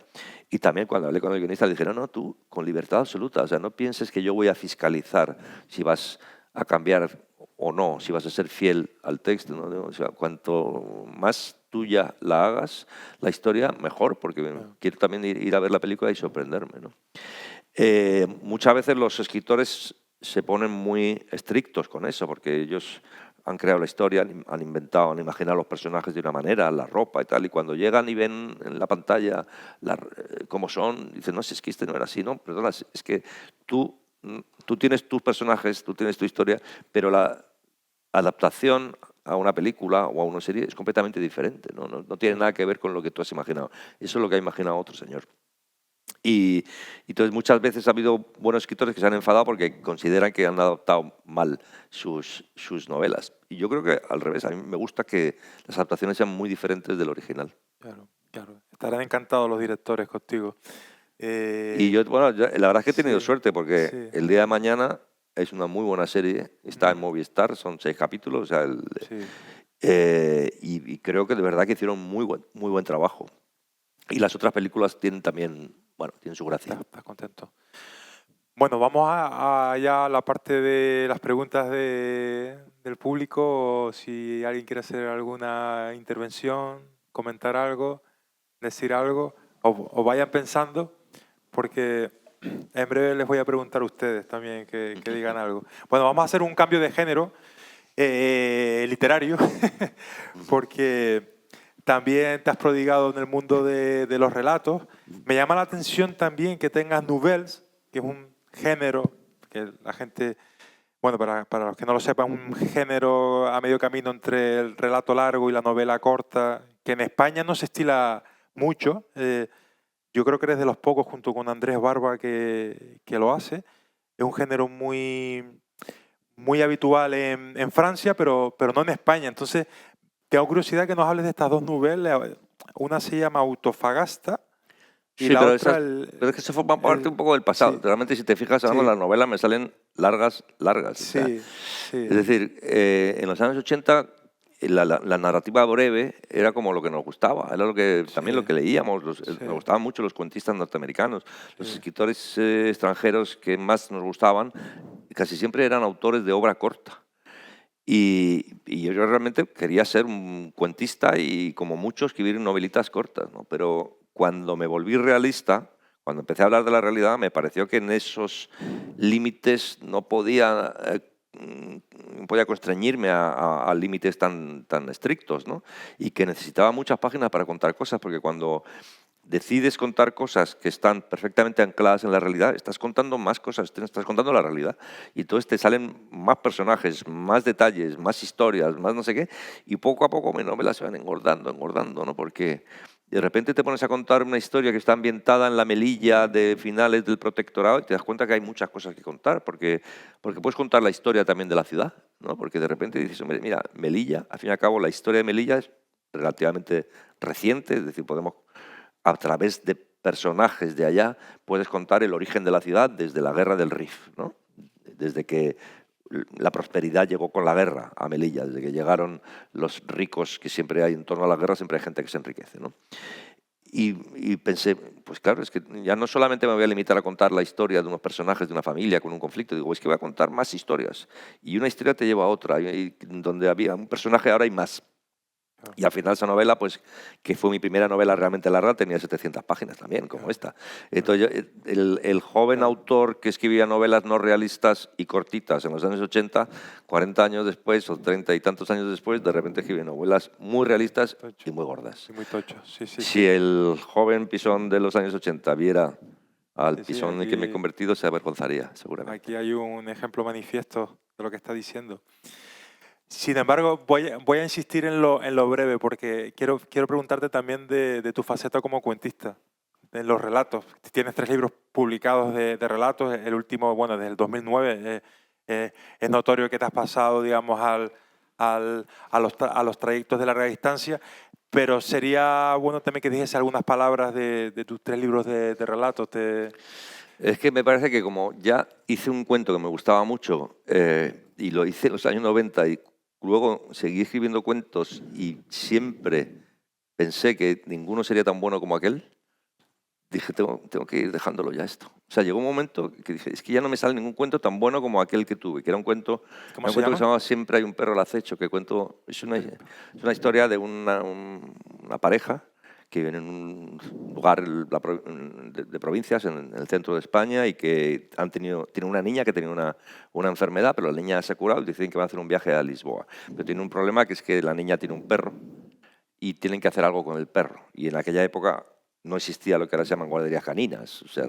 Y también, cuando hablé con el guionista, le dije, no, tú, con libertad absoluta, o sea, no pienses que yo voy a fiscalizar si vas a cambiar o no, si vas a ser fiel al texto, ¿no? O sea, cuanto más tuya la hagas, la historia, mejor, porque quiero también ir a ver la película y sorprenderme, ¿no? Muchas veces los escritores se ponen muy estrictos con eso, porque ellos han creado la historia, han inventado, han imaginado los personajes de una manera, la ropa y tal, y cuando llegan y ven en la pantalla cómo son, dicen, no, si es que este no era así, no, perdona, es que tú tienes tus personajes, tú tienes tu historia, pero la adaptación a una película o a una serie es completamente diferente, no tiene nada que ver con lo que tú has imaginado. Eso es lo que ha imaginado otro señor. Y entonces muchas veces ha habido buenos escritores que se han enfadado porque consideran que han adaptado mal sus novelas. Y yo creo que al revés, a mí me gusta que las adaptaciones sean muy diferentes del original. Claro, claro. Estarán encantados los directores contigo. Y yo, bueno, la verdad es que he tenido suerte, porque el día de mañana es una muy buena serie, está en Movistar, son 6 capítulos, o sea, y creo que de verdad que hicieron muy buen trabajo. Y las otras películas tienen también, bueno, tienen su gracia. Estás contento. Bueno, vamos ya a la parte de las preguntas del público. Si alguien quiere hacer alguna intervención, comentar algo, decir algo, o vayan pensando, porque en breve les voy a preguntar a ustedes también que digan algo. Bueno, vamos a hacer un cambio de género literario, porque también te has prodigado en el mundo de los relatos. Me llama la atención también que tengas nouvelles, que es un género que la gente, bueno, para los que no lo sepan, un género a medio camino entre el relato largo y la novela corta, que en España no se estila mucho. Yo creo que eres de los pocos, junto con Andrés Barba, que lo hace. Es un género muy habitual en Francia, pero no en España. Entonces, tengo curiosidad que nos hables de estas dos novelas. Una se llama Autofagasta y la otra... pero es que se forma parte un poco del pasado. Realmente, si te fijas, ahora las novelas me salen largas. Sí. Es decir, en los años 80... La narrativa breve era como lo que nos gustaba, era también lo que leíamos. Nos gustaban mucho los cuentistas norteamericanos, los escritores extranjeros que más nos gustaban casi siempre eran autores de obra corta. Y yo realmente quería ser un cuentista y, como muchos, escribir novelitas cortas, ¿no? Pero cuando me volví realista, cuando empecé a hablar de la realidad, me pareció que en esos límites no podía constreñirme a límites tan estrictos, ¿no? Y que necesitaba muchas páginas para contar cosas, porque cuando decides contar cosas que están perfectamente ancladas en la realidad, estás contando más cosas, estás contando la realidad. Y entonces te salen más personajes, más detalles, más historias, más no sé qué, y poco a poco mis novelas se van engordando, ¿no? Porque de repente te pones a contar una historia que está ambientada en la Melilla de finales del Protectorado y te das cuenta que hay muchas cosas que contar, porque puedes contar la historia también de la ciudad, ¿no? Porque de repente dices, hombre, mira, Melilla, al fin y al cabo, la historia de Melilla es relativamente reciente, es decir, podemos, a través de personajes de allá, puedes contar el origen de la ciudad desde la guerra del Rif, ¿no? Desde que la prosperidad llegó con la guerra a Melilla, desde que llegaron los ricos, que siempre hay en torno a la guerra, siempre hay gente que se enriquece, ¿no? Y pensé, pues claro, es que ya no solamente me voy a limitar a contar la historia de unos personajes de una familia con un conflicto, digo, es que voy a contar más historias. Y una historia te lleva a otra, y donde había un personaje ahora hay más. Y al final esa novela, pues, que fue mi primera novela realmente larga, tenía 700 páginas también, como esta. Entonces, el joven autor que escribía novelas no realistas y cortitas en los años 80, 40 años después o 30 y tantos años después, de repente escribe novelas muy realistas y muy gordas. Sí, muy tocho. Sí, sí, Si el joven Pisón de los años 80 viera al Sí, sí, Pisón en el que me he convertido, se avergonzaría, seguramente. Aquí hay un ejemplo manifiesto de lo que está diciendo. Sin embargo, voy a insistir en lo breve, porque quiero preguntarte también de tu faceta como cuentista, en los relatos. Tienes 3 libros publicados de relatos, el último, bueno, desde el 2009. Es notorio que te has pasado, digamos, a los trayectos de larga distancia, pero sería bueno también que dijese algunas palabras de tus 3 libros de relatos. Es que me parece que como ya hice un cuento que me gustaba mucho y lo hice en los años 90 y luego seguí escribiendo cuentos y siempre pensé que ninguno sería tan bueno como aquel, dije, tengo que ir dejándolo ya esto. O sea, llegó un momento que dije, es que ya no me sale ningún cuento tan bueno como aquel que tuve, que era un cuento, ¿Cómo se llama? que se llamaba Siempre hay un perro al acecho, que cuento, es una historia de una pareja que vive en un lugar de provincias en el centro de España y que tiene una niña que tenía una enfermedad, pero la niña se ha curado y deciden que van a hacer un viaje a Lisboa. Pero tiene un problema, que es que la niña tiene un perro y tienen que hacer algo con el perro. Y en aquella época no existía lo que ahora se llaman guarderías caninas. O sea,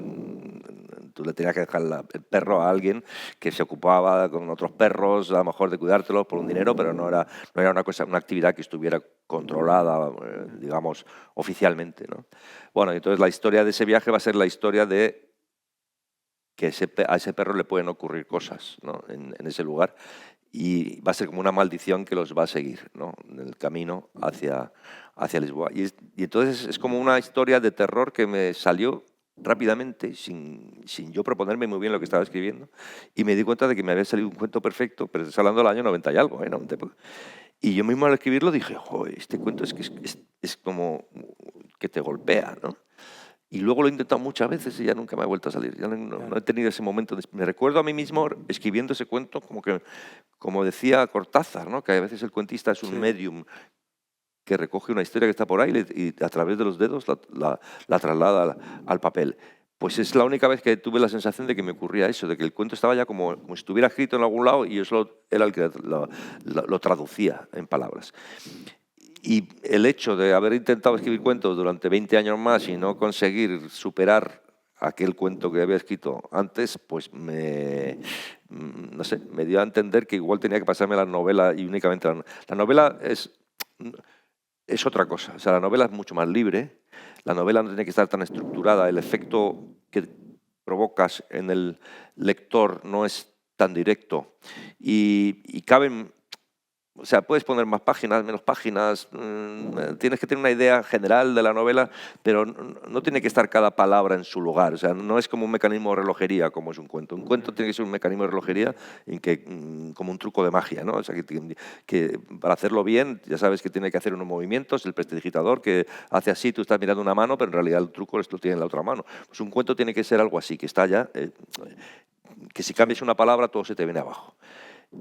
tú le tenías que dejar el perro a alguien que se ocupaba con otros perros, a lo mejor de cuidártelos por un dinero, pero no era una actividad que estuviera controlada, digamos, oficialmente, ¿no? Bueno, entonces la historia de ese viaje va a ser la historia de que a ese perro le pueden ocurrir cosas, ¿no? en ese lugar, y va a ser como una maldición que los va a seguir, ¿no? En el camino hacia Lisboa. Y entonces es como una historia de terror que me salió rápidamente, sin yo proponerme muy bien lo que estaba escribiendo, y me di cuenta de que me había salido un cuento perfecto, pero estoy hablando del año 90 y algo, 90 y poco. Y yo mismo al escribirlo dije, joder, este cuento es como que te golpea, ¿no? Y luego lo he intentado muchas veces y ya nunca me ha vuelto a salir. Ya no he tenido ese momento. Me recuerdo a mí mismo escribiendo ese cuento como decía Cortázar, ¿no? Que a veces el cuentista es un medium que recoge una historia que está por ahí y a través de los dedos la traslada al papel. Pues es la única vez que tuve la sensación de que me ocurría eso, de que el cuento estaba ya como si estuviera escrito en algún lado y yo solo era el que lo traducía en palabras. Y el hecho de haber intentado escribir cuentos durante 20 años más y no conseguir superar aquel cuento que había escrito antes, pues no sé, me dio a entender que igual tenía que pasarme la novela y únicamente la novela es otra cosa. O sea, la novela es mucho más libre, la novela no tiene que estar tan estructurada, el efecto que provocas en el lector no es tan directo y caben O sea, puedes poner más páginas, menos páginas, tienes que tener una idea general de la novela, pero no tiene que estar cada palabra en su lugar. O sea, no es como un mecanismo de relojería como es un cuento. Un cuento tiene que ser un mecanismo de relojería en que, como un truco de magia, ¿no? O sea, que para hacerlo bien ya sabes que tiene que hacer unos movimientos, el prestidigitador que hace así, tú estás mirando una mano, pero en realidad el truco lo tiene en la otra mano. Pues un cuento tiene que ser algo así, que está ya, que si cambias una palabra todo se te viene abajo.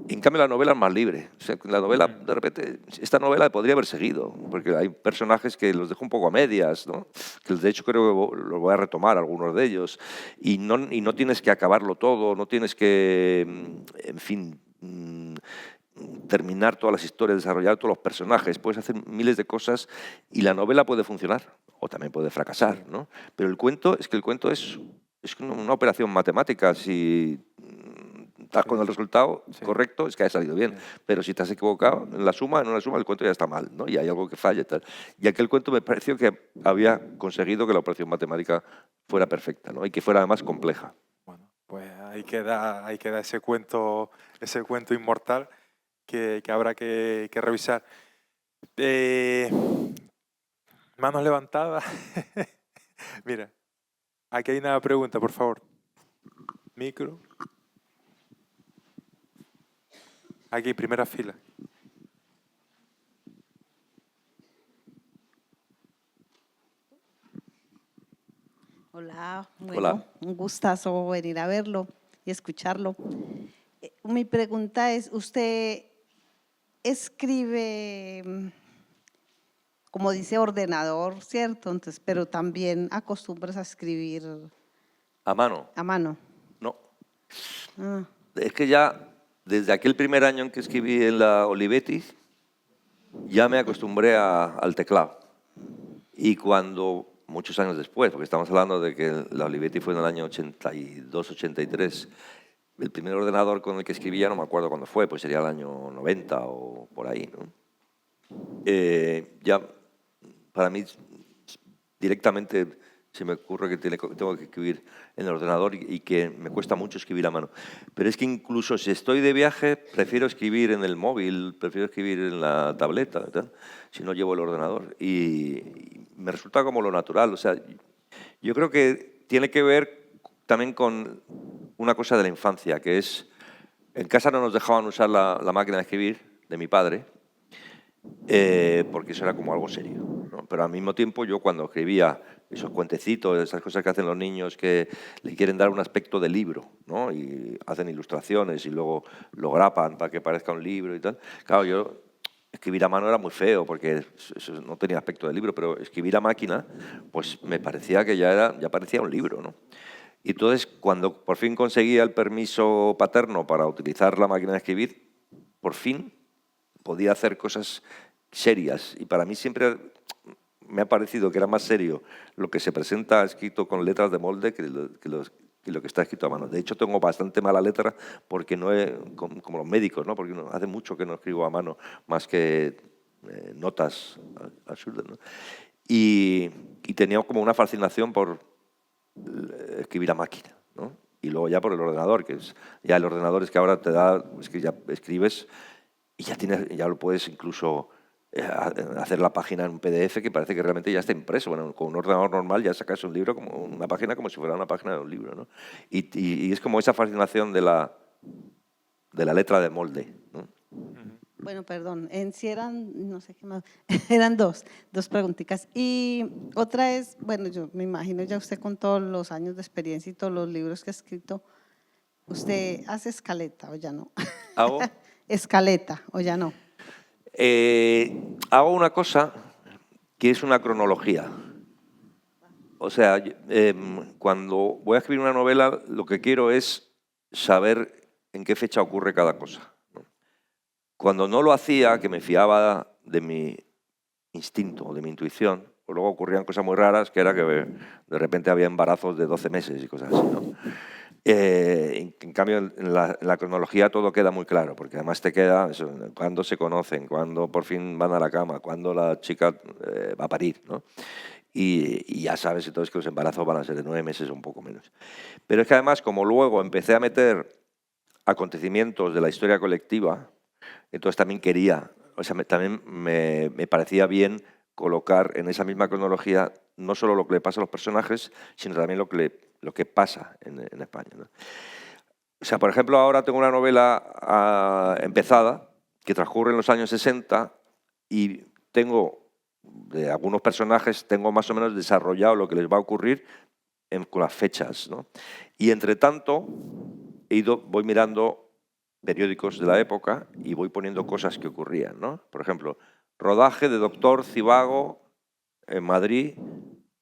En cambio, la novela es más libre. O sea, la novela, de repente, esta novela podría haber seguido, porque hay personajes que los dejo un poco a medias, ¿no? Que de hecho creo que los voy a retomar, algunos de ellos, y no tienes que acabarlo todo, no tienes que, en fin, terminar todas las historias, desarrollar todos los personajes, puedes hacer miles de cosas y la novela puede funcionar, o también puede fracasar, ¿no? Pero el cuento es una operación matemática. Si estás con el resultado correcto, es que ha salido bien. Pero si te has equivocado en una suma, el cuento ya está mal, ¿no? Y hay algo que falla y tal. Y aquel cuento me pareció que había conseguido que la operación matemática fuera perfecta, ¿no? Y que fuera además compleja. Bueno, pues ahí queda ese cuento inmortal que habrá que revisar. Manos levantadas. Mira, aquí hay una pregunta, por favor. Micro. Aquí, primera fila. Hola, bueno, Hola. un gustazo venir a verlo y escucharlo. Mi pregunta es, ¿usted escribe, como dice, ordenador, cierto? Entonces, pero también acostumbras a escribir ¿A mano? a mano. No. Ah, Es que ya, desde aquel primer año en que escribí en la Olivetti, ya me acostumbré al teclado. Y cuando, muchos años después, porque estamos hablando de que la Olivetti fue en el año 82, 83, el primer ordenador con el que escribía, no me acuerdo cuándo fue, pues sería el año 90 o por ahí, ¿no? Ya, para mí, directamente se me ocurre que tengo que escribir en el ordenador y que me cuesta mucho escribir a mano. Pero es que incluso si estoy de viaje, prefiero escribir en el móvil, prefiero escribir en la tableta, ¿verdad? Si no llevo el ordenador. Y me resulta como lo natural. O sea, yo creo que tiene que ver también con una cosa de la infancia, que es, en casa no nos dejaban usar la máquina de escribir de mi padre, porque eso era como algo serio, ¿no? Pero al mismo tiempo yo cuando escribía esos cuentecitos, esas cosas que hacen los niños que le quieren dar un aspecto de libro, ¿no? Y hacen ilustraciones y luego lo grapan para que parezca un libro y tal. Claro, yo escribir a mano era muy feo porque eso no tenía aspecto de libro, pero escribir a máquina pues me parecía que ya parecía un libro, ¿no? Y entonces cuando por fin conseguía el permiso paterno para utilizar la máquina de escribir, por fin podía hacer cosas serias. Y para mí siempre me ha parecido que era más serio lo que se presenta escrito con letras de molde que lo que está escrito a mano. De hecho, tengo bastante mala letra porque no he, como los médicos, ¿no? Porque hace mucho que no escribo a mano más que notas absurdas, ¿no? Y tenía como una fascinación por escribir a máquina, ¿no? Y luego ya por el ordenador, que es ya el ordenador es que ahora te da, es que ya escribes y ya lo puedes incluso hacer la página en un PDF que parece que realmente ya está impreso. Bueno, con un ordenador normal ya sacas un libro, como una página como si fuera una página de un libro, ¿no? Y es como esa fascinación de la letra de molde, ¿no? bueno, perdón, en sí eran, no sé qué más, eran dos preguntitas. Y otra es, bueno, yo me imagino ya usted con todos los años de experiencia y todos los libros que ha escrito, ¿usted hace escaleta o ya no? ¿Hago? Escaleta o ya no. Hago una cosa que es una cronología. O sea, cuando voy a escribir una novela, lo que quiero es saber en qué fecha ocurre cada cosa, ¿no? Cuando no lo hacía, que me fiaba de mi instinto, de mi intuición, pues luego ocurrían cosas muy raras, que era que de repente había embarazos de 12 meses y cosas así, ¿no? En cambio, en la cronología todo queda muy claro, porque además te queda eso, cuándo se conocen, cuándo por fin van a la cama, cuándo la chica va a parir, ¿no? Y ya sabes entonces que los embarazos van a ser de 9 meses o un poco menos. Pero es que además, como luego empecé a meter acontecimientos de la historia colectiva, Entonces también quería, o sea, también me parecía bien colocar en esa misma cronología no solo lo que le pasa a los personajes, sino también lo que pasa en España, ¿no? O sea, por ejemplo, ahora tengo una novela empezada que transcurre en los años 60 y tengo, de algunos personajes, tengo más o menos desarrollado lo que les va a ocurrir con las fechas, ¿no? Y entre tanto, voy mirando periódicos de la época y voy poniendo cosas que ocurrían, ¿no? Por ejemplo, rodaje de Doctor Zivago en Madrid,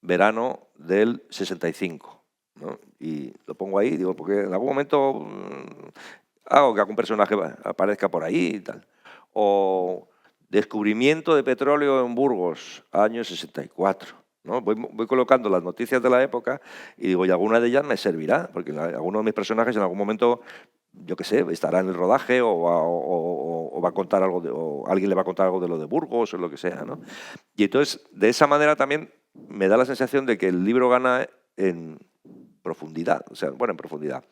verano del 65, ¿no? Y lo pongo ahí, digo, porque en algún momento hago que algún personaje aparezca por ahí y tal. O descubrimiento de petróleo en Burgos, año 64. ¿No? Voy colocando las noticias de la época y digo, y alguna de ellas me servirá, porque alguno de mis personajes en algún momento, yo qué sé, estará en el rodaje o va a contar algo, o alguien le va a contar algo de lo de Burgos o lo que sea, ¿no? Y entonces, de esa manera también me da la sensación de que el libro gana en profundidad, o sea, bueno, en profundidad,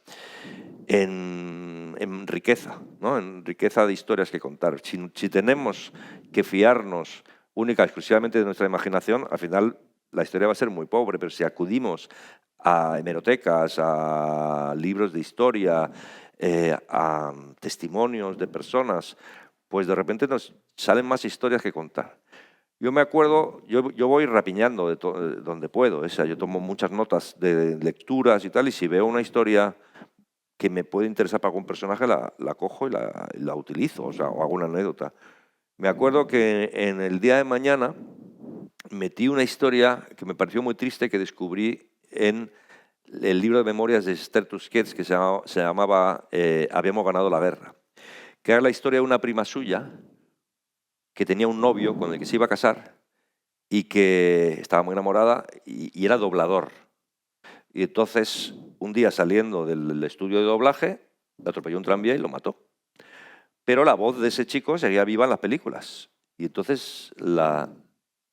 en riqueza, ¿no? En riqueza de historias que contar. Si tenemos que fiarnos única y exclusivamente de nuestra imaginación, al final la historia va a ser muy pobre, pero si acudimos a hemerotecas, a libros de historia, a testimonios de personas, pues de repente nos salen más historias que contar. Yo me acuerdo, yo voy rapiñando de donde puedo, o sea, yo tomo muchas notas de lecturas y tal, y si veo una historia que me puede interesar para algún personaje, la cojo y la utilizo, o sea, o hago una anécdota. Me acuerdo que en El día de mañana metí una historia que me pareció muy triste que descubrí en el libro de memorias de Esther Tusquets que se llamaba Habíamos ganado la guerra, que era la historia de una prima suya que tenía un novio con el que se iba a casar y que estaba muy enamorada y era doblador. Y entonces, un día saliendo del estudio de doblaje, le atropelló un tranvía y lo mató. Pero la voz de ese chico seguía viva en las películas. Y entonces la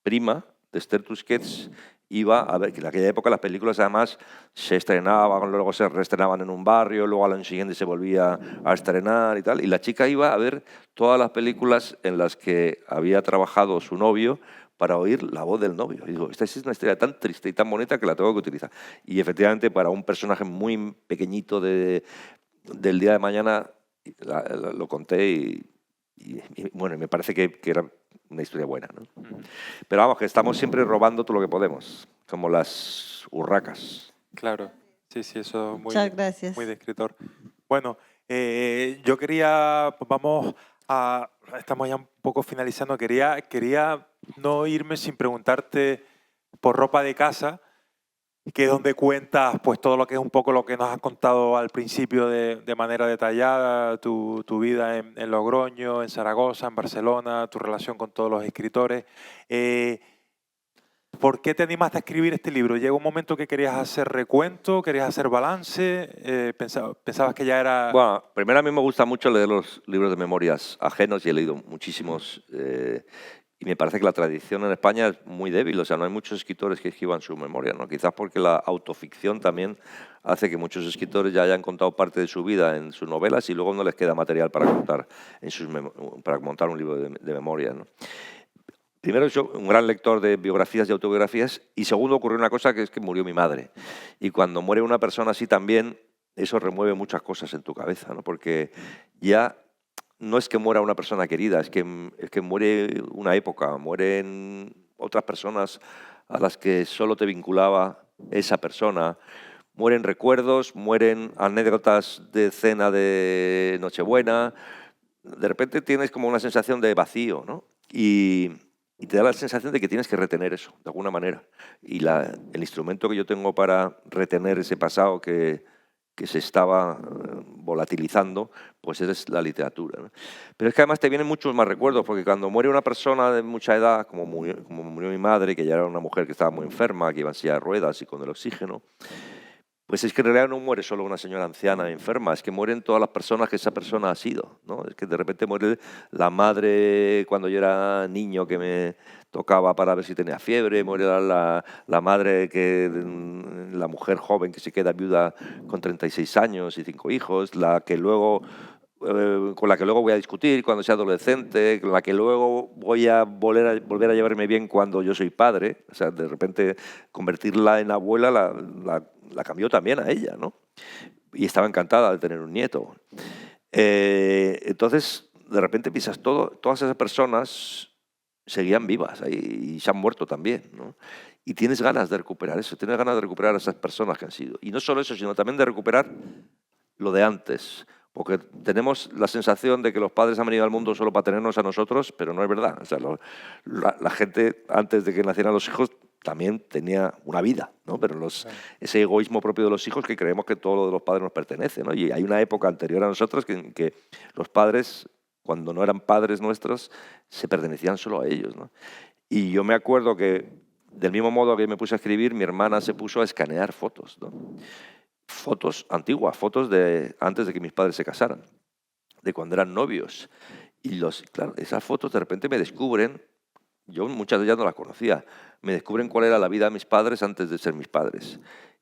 prima de Esther Tusquets iba a ver, que en aquella época las películas además se estrenaban, luego se reestrenaban en un barrio, luego al año siguiente se volvía a estrenar y tal. Y la chica iba a ver todas las películas en las que había trabajado su novio para oír la voz del novio. Y digo, esta es una historia tan triste y tan bonita que la tengo que utilizar. Y efectivamente para un personaje muy pequeñito del día de mañana lo conté y bueno, me parece que era una historia buena, ¿no? Pero vamos, que estamos siempre robando todo lo que podemos, como las urracas. Claro, sí, eso es Muchas gracias. muy de escritor. Bueno, yo quería, pues estamos ya un poco finalizando, quería no irme sin preguntarte por Ropa de casa, que es donde cuentas pues todo lo que es un poco lo que nos has contado al principio de manera detallada, tu vida en Logroño, en Zaragoza, en Barcelona, tu relación con todos los escritores. ¿Por qué te animaste a escribir este libro? ¿Llegó un momento que querías hacer recuento, querías hacer balance? ¿Pensabas que ya era...? Bueno, primero a mí me gusta mucho leer los libros de memorias ajenos y he leído muchísimos. Y me parece que la tradición en España es muy débil, o sea, no hay muchos escritores que escriban su memoria, ¿no? Quizás porque la autoficción también hace que muchos escritores ya hayan contado parte de su vida en sus novelas y luego no les queda material para contar para montar un libro de memoria, ¿no? Primero, soy un gran lector de biografías y autobiografías, y segundo, ocurrió una cosa que es que murió mi madre. Y cuando muere una persona así también, eso remueve muchas cosas en tu cabeza, ¿no? Porque ya no es que muera una persona querida, es que muere una época, mueren otras personas a las que solo te vinculaba esa persona, mueren recuerdos, mueren anécdotas de cena de Nochebuena, de repente tienes como una sensación de vacío, ¿no? Y te da la sensación de que tienes que retener eso, de alguna manera. Y el instrumento que yo tengo para retener ese pasado que se estaba volatilizando, pues es la literatura, ¿no? Pero es que además te vienen muchos más recuerdos, porque cuando muere una persona de mucha edad, como murió mi madre, que ya era una mujer que estaba muy enferma, que iba en silla de ruedas y con el oxígeno, pues es que en realidad no muere solo una señora anciana enferma, es que mueren todas las personas que esa persona ha sido, ¿no? Es que de repente muere la madre cuando yo era niño que me tocaba para ver si tenía fiebre, muere la madre, la mujer joven que se queda viuda con 36 años y 5 hijos, la que luego con la que luego voy a discutir cuando sea adolescente, con la que luego voy a volver a llevarme bien cuando yo soy padre. O sea, de repente convertirla en abuela la cambió también a ella, ¿no? Y estaba encantada de tener un nieto. Entonces, de repente piensas, todas esas personas seguían vivas ahí y se han muerto también, ¿no? Y tienes ganas de recuperar eso, tienes ganas de recuperar a esas personas que han sido. Y no solo eso, sino también de recuperar lo de antes. Porque tenemos la sensación de que los padres han venido al mundo solo para tenernos a nosotros, pero no es verdad. O sea, la gente, antes de que nacieran los hijos, también tenía una vida, ¿no? Pero ese egoísmo propio de los hijos que creemos que todo lo de los padres nos pertenece, ¿no? Y hay una época anterior a nosotros que los padres, cuando no eran padres nuestros, se pertenecían solo a ellos, ¿no? Y yo me acuerdo que, del mismo modo que me puse a escribir, mi hermana se puso a escanear fotos, ¿no? Fotos antiguas, fotos de antes de que mis padres se casaran, de cuando eran novios. Y claro, esas fotos de repente me descubren, yo muchas de ellas no las conocía, me descubren cuál era la vida de mis padres antes de ser mis padres.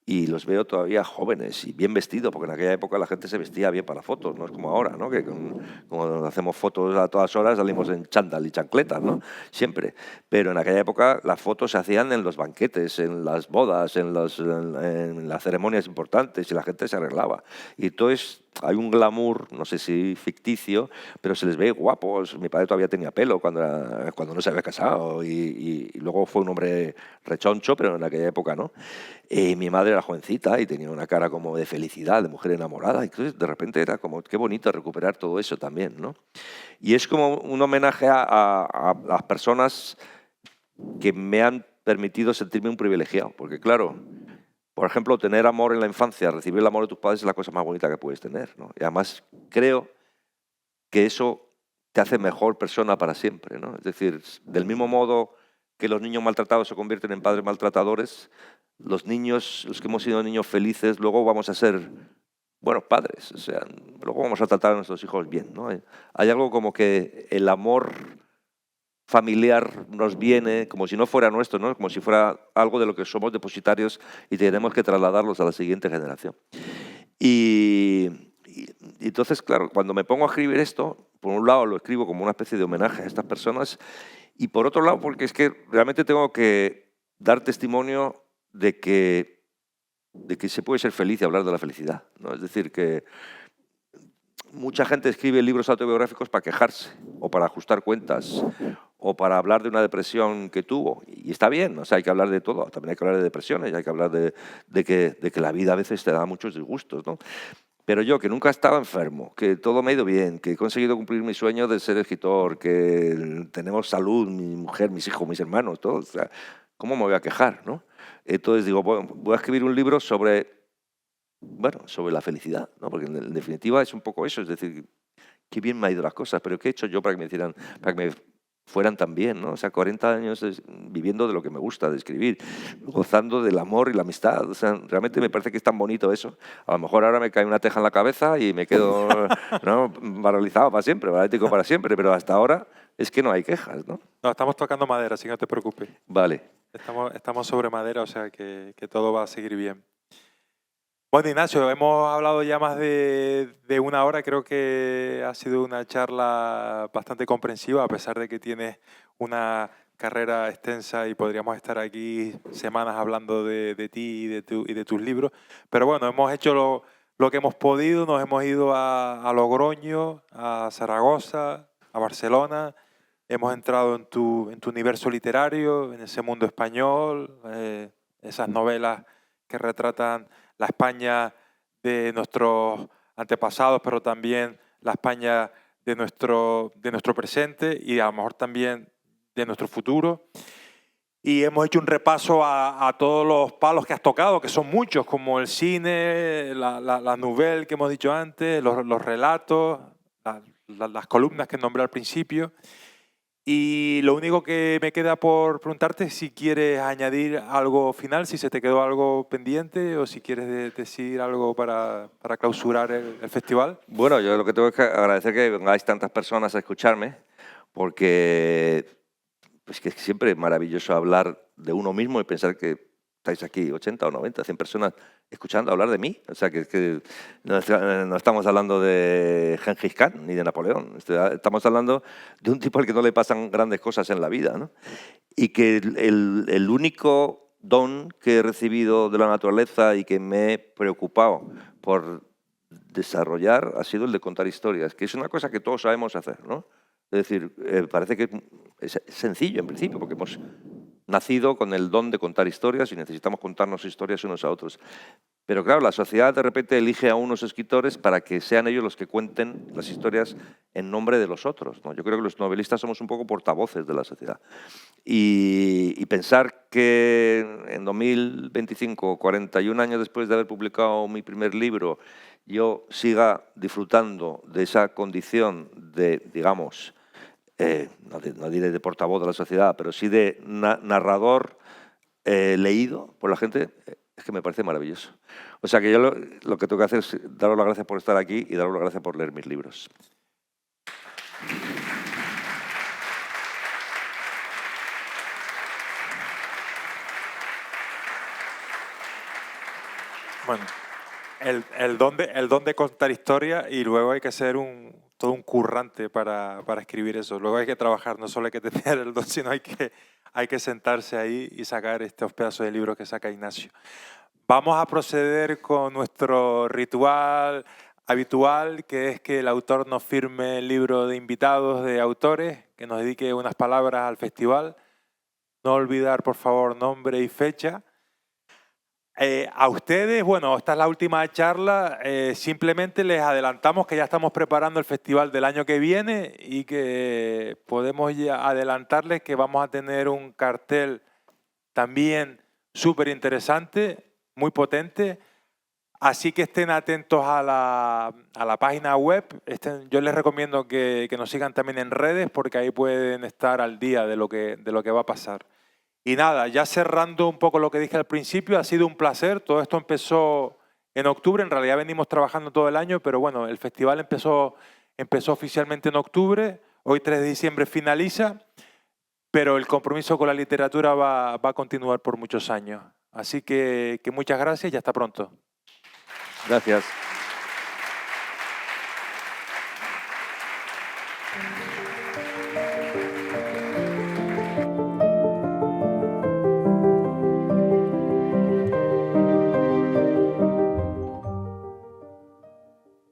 Y los veo todavía jóvenes y bien vestidos, porque en aquella época la gente se vestía bien para fotos, no es como ahora, ¿no? Que como hacemos fotos a todas horas salimos en chándal y chancletas, ¿no? Siempre. Pero en aquella época las fotos se hacían en los banquetes, en las bodas, en las ceremonias importantes y la gente se arreglaba. Y entonces hay un glamour, no sé si ficticio, pero se les ve guapos. Mi padre todavía tenía pelo cuando no se había casado y luego fue un hombre rechoncho, pero en aquella época no. Mi madre era jovencita y tenía una cara como de felicidad, de mujer enamorada. Entonces, de repente era como, qué bonito recuperar todo eso también, ¿no? Y es como un homenaje a las personas que me han permitido sentirme un privilegiado. Porque, claro, por ejemplo, tener amor en la infancia, recibir el amor de tus padres es la cosa más bonita que puedes tener, ¿no? Y además creo que eso te hace mejor persona para siempre, ¿no? Es decir, del mismo modo que los niños maltratados se convierten en padres maltratadores, los niños, los que hemos sido niños felices, luego vamos a ser buenos padres. O sea, luego vamos a tratar a nuestros hijos bien, ¿no? Hay algo como que el amor familiar nos viene como si no fuera nuestro, ¿no? Como si fuera algo de lo que somos depositarios y tenemos que trasladarlos a la siguiente generación. Y entonces, claro, cuando me pongo a escribir esto, por un lado lo escribo como una especie de homenaje a estas personas y por otro lado porque es que realmente tengo que dar testimonio de que se puede ser feliz y hablar de la felicidad, ¿no? Es decir, que mucha gente escribe libros autobiográficos para quejarse o para ajustar cuentas o para hablar de una depresión que tuvo. Y está bien, o sea, hay que hablar de todo. También hay que hablar de depresiones, hay que hablar de que la vida a veces te da muchos disgustos, ¿no? Pero yo, que nunca he estado enfermo, que todo me ha ido bien, que he conseguido cumplir mi sueño de ser escritor, que tenemos salud, mi mujer, mis hijos, mis hermanos, todos, o sea, ¿cómo me voy a quejar, no? Entonces digo, bueno, voy a escribir un libro sobre la felicidad, ¿no? Porque en definitiva es un poco eso, es decir, qué bien me han ido las cosas, pero ¿qué he hecho yo para que me fueran tan bien, ¿no? O sea, 40 años viviendo de lo que me gusta, de escribir, gozando del amor y la amistad. O sea, realmente me parece que es tan bonito eso. A lo mejor ahora me cae una teja en la cabeza y me quedo, ¿no?, paralizado para siempre, paralítico para siempre, pero hasta ahora es que no hay quejas, ¿no? No, estamos tocando madera, así que no te preocupes. Vale. Estamos sobre madera, o sea que todo va a seguir bien. Bueno, Ignacio, hemos hablado ya más de una hora. Creo que ha sido una charla bastante comprensiva, a pesar de que tienes una carrera extensa y podríamos estar aquí semanas hablando de ti y de tus libros. Pero bueno, hemos hecho lo que hemos podido. Nos hemos ido a Logroño, a Zaragoza, a Barcelona. Hemos entrado en tu universo literario, en ese mundo español, esas novelas que retratan la España de nuestros antepasados, pero también la España de nuestro presente y a lo mejor también de nuestro futuro. Y hemos hecho un repaso a todos los palos que has tocado, que son muchos, como el cine, la nouvelle que hemos dicho antes, los relatos, las columnas que nombré al principio. Y lo único que me queda por preguntarte es si quieres añadir algo final, si se te quedó algo pendiente o si quieres decir algo para clausurar el festival. Bueno, yo lo que tengo es que agradecer que vengáis tantas personas a escucharme, porque pues que es siempre maravilloso hablar de uno mismo y pensar que estáis aquí 80 o 90, 100 personas escuchando hablar de mí. O sea, que no estamos hablando de Gengis Khan ni de Napoleón. Estamos hablando de un tipo al que no le pasan grandes cosas en la vida, ¿no? Y que el único don que he recibido de la naturaleza y que me he preocupado por desarrollar ha sido el de contar historias, que es una cosa que todos sabemos hacer, ¿no? Es decir, parece que es sencillo en principio, porque hemos nacido con el don de contar historias y necesitamos contarnos historias unos a otros. Pero claro, la sociedad de repente elige a unos escritores para que sean ellos los que cuenten las historias en nombre de los otros, ¿no? Yo creo que los novelistas somos un poco portavoces de la sociedad. Y pensar que en 2025, 41 años después de haber publicado mi primer libro, yo siga disfrutando de esa condición de, digamos, no diré de portavoz de la sociedad, pero sí de narrador leído por la gente, es que me parece maravilloso. O sea que yo lo que tengo que hacer es daros las gracias por estar aquí y daros las gracias por leer mis libros. Bueno, el don de contar historia, y luego hay que ser todo un currante para escribir eso. Luego hay que trabajar, no solo hay que tener el don, sino hay que sentarse ahí y sacar estos pedazos de libros que saca Ignacio. Vamos a proceder con nuestro ritual habitual, que es que el autor nos firme el libro de invitados, de autores, que nos dedique unas palabras al festival. No olvidar, por favor, nombre y fecha. A ustedes, bueno, esta es la última charla, simplemente les adelantamos que ya estamos preparando el festival del año que viene y que podemos ya adelantarles que vamos a tener un cartel también súper interesante, muy potente, así que estén atentos a la página web. Yo les recomiendo que nos sigan también en redes, porque ahí pueden estar al día de lo que va a pasar. Y nada, ya cerrando un poco lo que dije al principio, ha sido un placer. Todo esto empezó en octubre, en realidad venimos trabajando todo el año, pero bueno, el festival empezó oficialmente en octubre, hoy 3 de diciembre finaliza, pero el compromiso con la literatura va a continuar por muchos años. Así que muchas gracias y hasta pronto. Gracias.